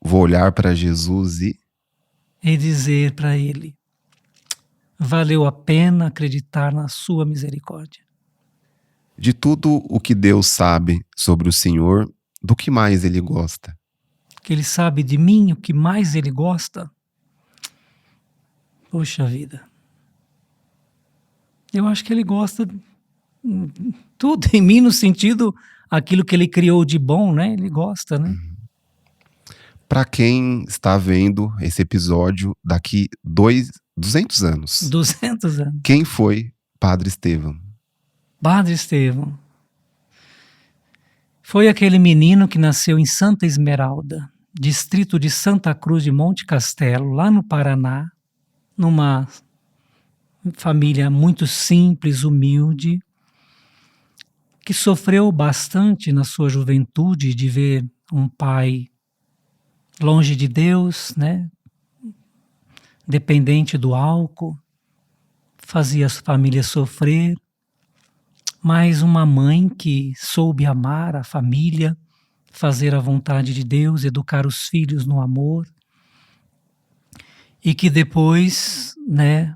vou olhar para Jesus e dizer para ele, valeu a pena acreditar na sua misericórdia. De tudo o que Deus sabe sobre o Senhor, do que mais Ele gosta? Que Ele sabe de mim, o que mais Ele gosta? Poxa vida. Eu acho que Ele gosta tudo em mim, no sentido, aquilo que Ele criou de bom, né? Ele gosta, né? Para quem está vendo esse episódio daqui 200 anos. 200 anos. Quem foi Padre Estevão? Padre Estevão foi aquele menino que nasceu em Santa Esmeralda, distrito de Santa Cruz de Monte Castelo, lá no Paraná, numa família muito simples, humilde, que sofreu bastante na sua juventude de ver um pai longe de Deus, né? Dependente do álcool, fazia a família sofrer, mas uma mãe que soube amar a família, fazer a vontade de Deus, educar os filhos no amor, e que depois, né,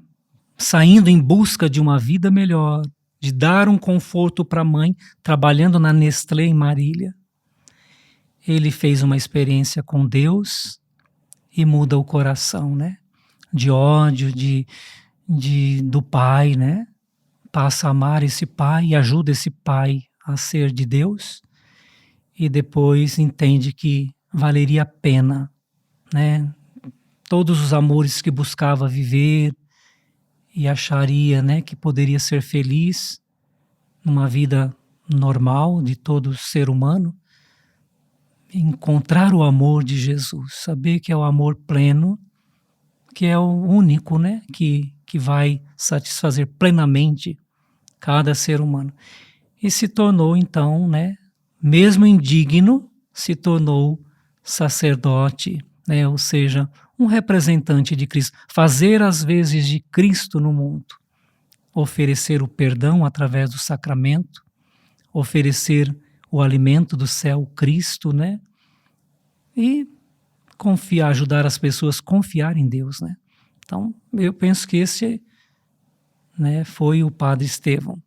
saindo em busca de uma vida melhor, de dar um conforto para a mãe, trabalhando na Nestlé em Marília, ele fez uma experiência com Deus e muda o coração, né? De ódio, do pai, né? Passa a amar esse pai e ajuda esse pai a ser de Deus, e depois entende que valeria a pena, né? Todos os amores que buscava viver e acharia, né, que poderia ser feliz numa vida normal de todo ser humano, encontrar o amor de Jesus, saber que é o amor pleno, que é o único, né, que vai satisfazer plenamente cada ser humano. E se tornou então, né, mesmo indigno, se tornou sacerdote, né, ou seja, um representante de Cristo, fazer as vezes de Cristo no mundo, oferecer o perdão através do sacramento, oferecer o alimento do céu, Cristo, né? E confiar, ajudar as pessoas a confiar em Deus, né? Então, eu penso que esse né, foi o Padre Estevão.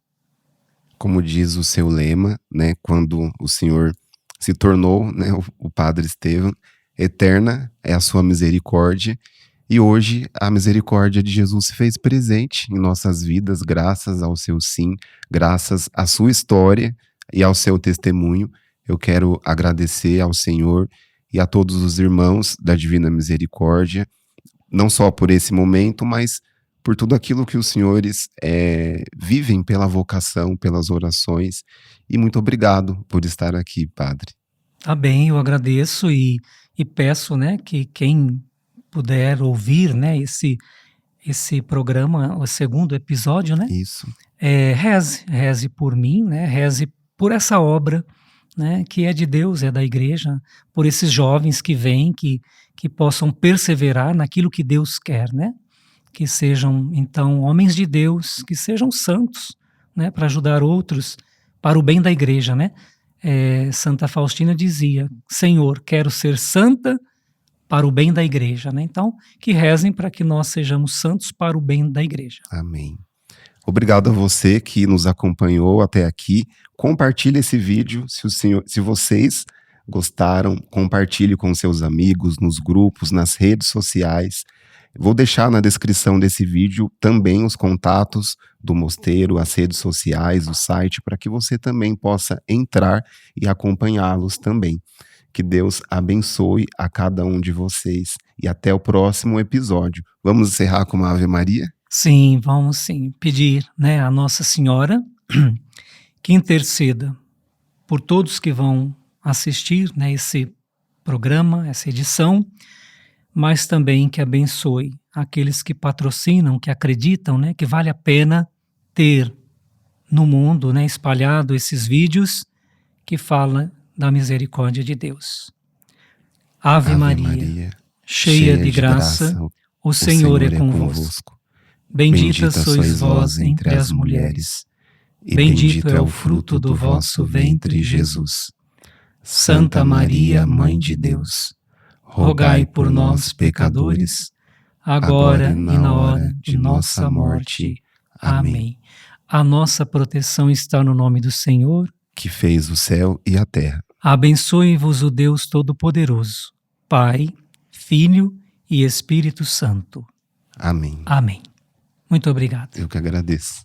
Como diz o seu lema, né, quando o Senhor se tornou, né, o Padre Estevão, eterna é a sua misericórdia, e hoje a misericórdia de Jesus se fez presente em nossas vidas, graças ao seu sim, graças à sua história e ao seu testemunho. Eu quero agradecer ao Senhor e a todos os irmãos da Divina Misericórdia, não só por esse momento, mas por tudo aquilo que os senhores vivem pela vocação, pelas orações. E muito obrigado por estar aqui, Padre. Tá bem, eu agradeço e peço, né, que quem puder ouvir, né, esse programa, o segundo episódio, né, Isso. reze por mim, né, reze por essa obra, né, que é de Deus, é da igreja, por esses jovens que vêm, que possam perseverar naquilo que Deus quer, né, que sejam, então, homens de Deus, que sejam santos, né, para ajudar outros, para o bem da igreja, né. Santa Faustina dizia: Senhor, quero ser santa para o bem da igreja, né? Então, que rezem para que nós sejamos santos para o bem da igreja. Amém. Obrigado a você que nos acompanhou até aqui. Compartilhe esse vídeo, se vocês gostaram, compartilhe com seus amigos, nos grupos, nas redes sociais. Vou deixar na descrição desse vídeo também os contatos do mosteiro, as redes sociais, o site, para que você também possa entrar e acompanhá-los também. Que Deus abençoe a cada um de vocês e até o próximo episódio. Vamos encerrar com uma Ave Maria? Sim, vamos sim pedir, né, a Nossa Senhora que interceda por todos que vão assistir, né, esse programa, essa edição, mas também que abençoe aqueles que patrocinam, que acreditam, né, que vale a pena ter no mundo, né, espalhado esses vídeos que falam da misericórdia de Deus. Ave Maria, cheia de graça, o Senhor é convosco. Bendita sois vós entre as mulheres, e bendito é o fruto do vosso ventre, Jesus. Santa Maria, Mãe de Deus, rogai por nós, pecadores, agora e na hora de nossa morte. Amém. A nossa proteção está no nome do Senhor, que fez o céu e a terra. Abençoe-vos o Deus Todo-Poderoso, Pai, Filho e Espírito Santo. Amém. Amém. Muito obrigado. Eu que agradeço.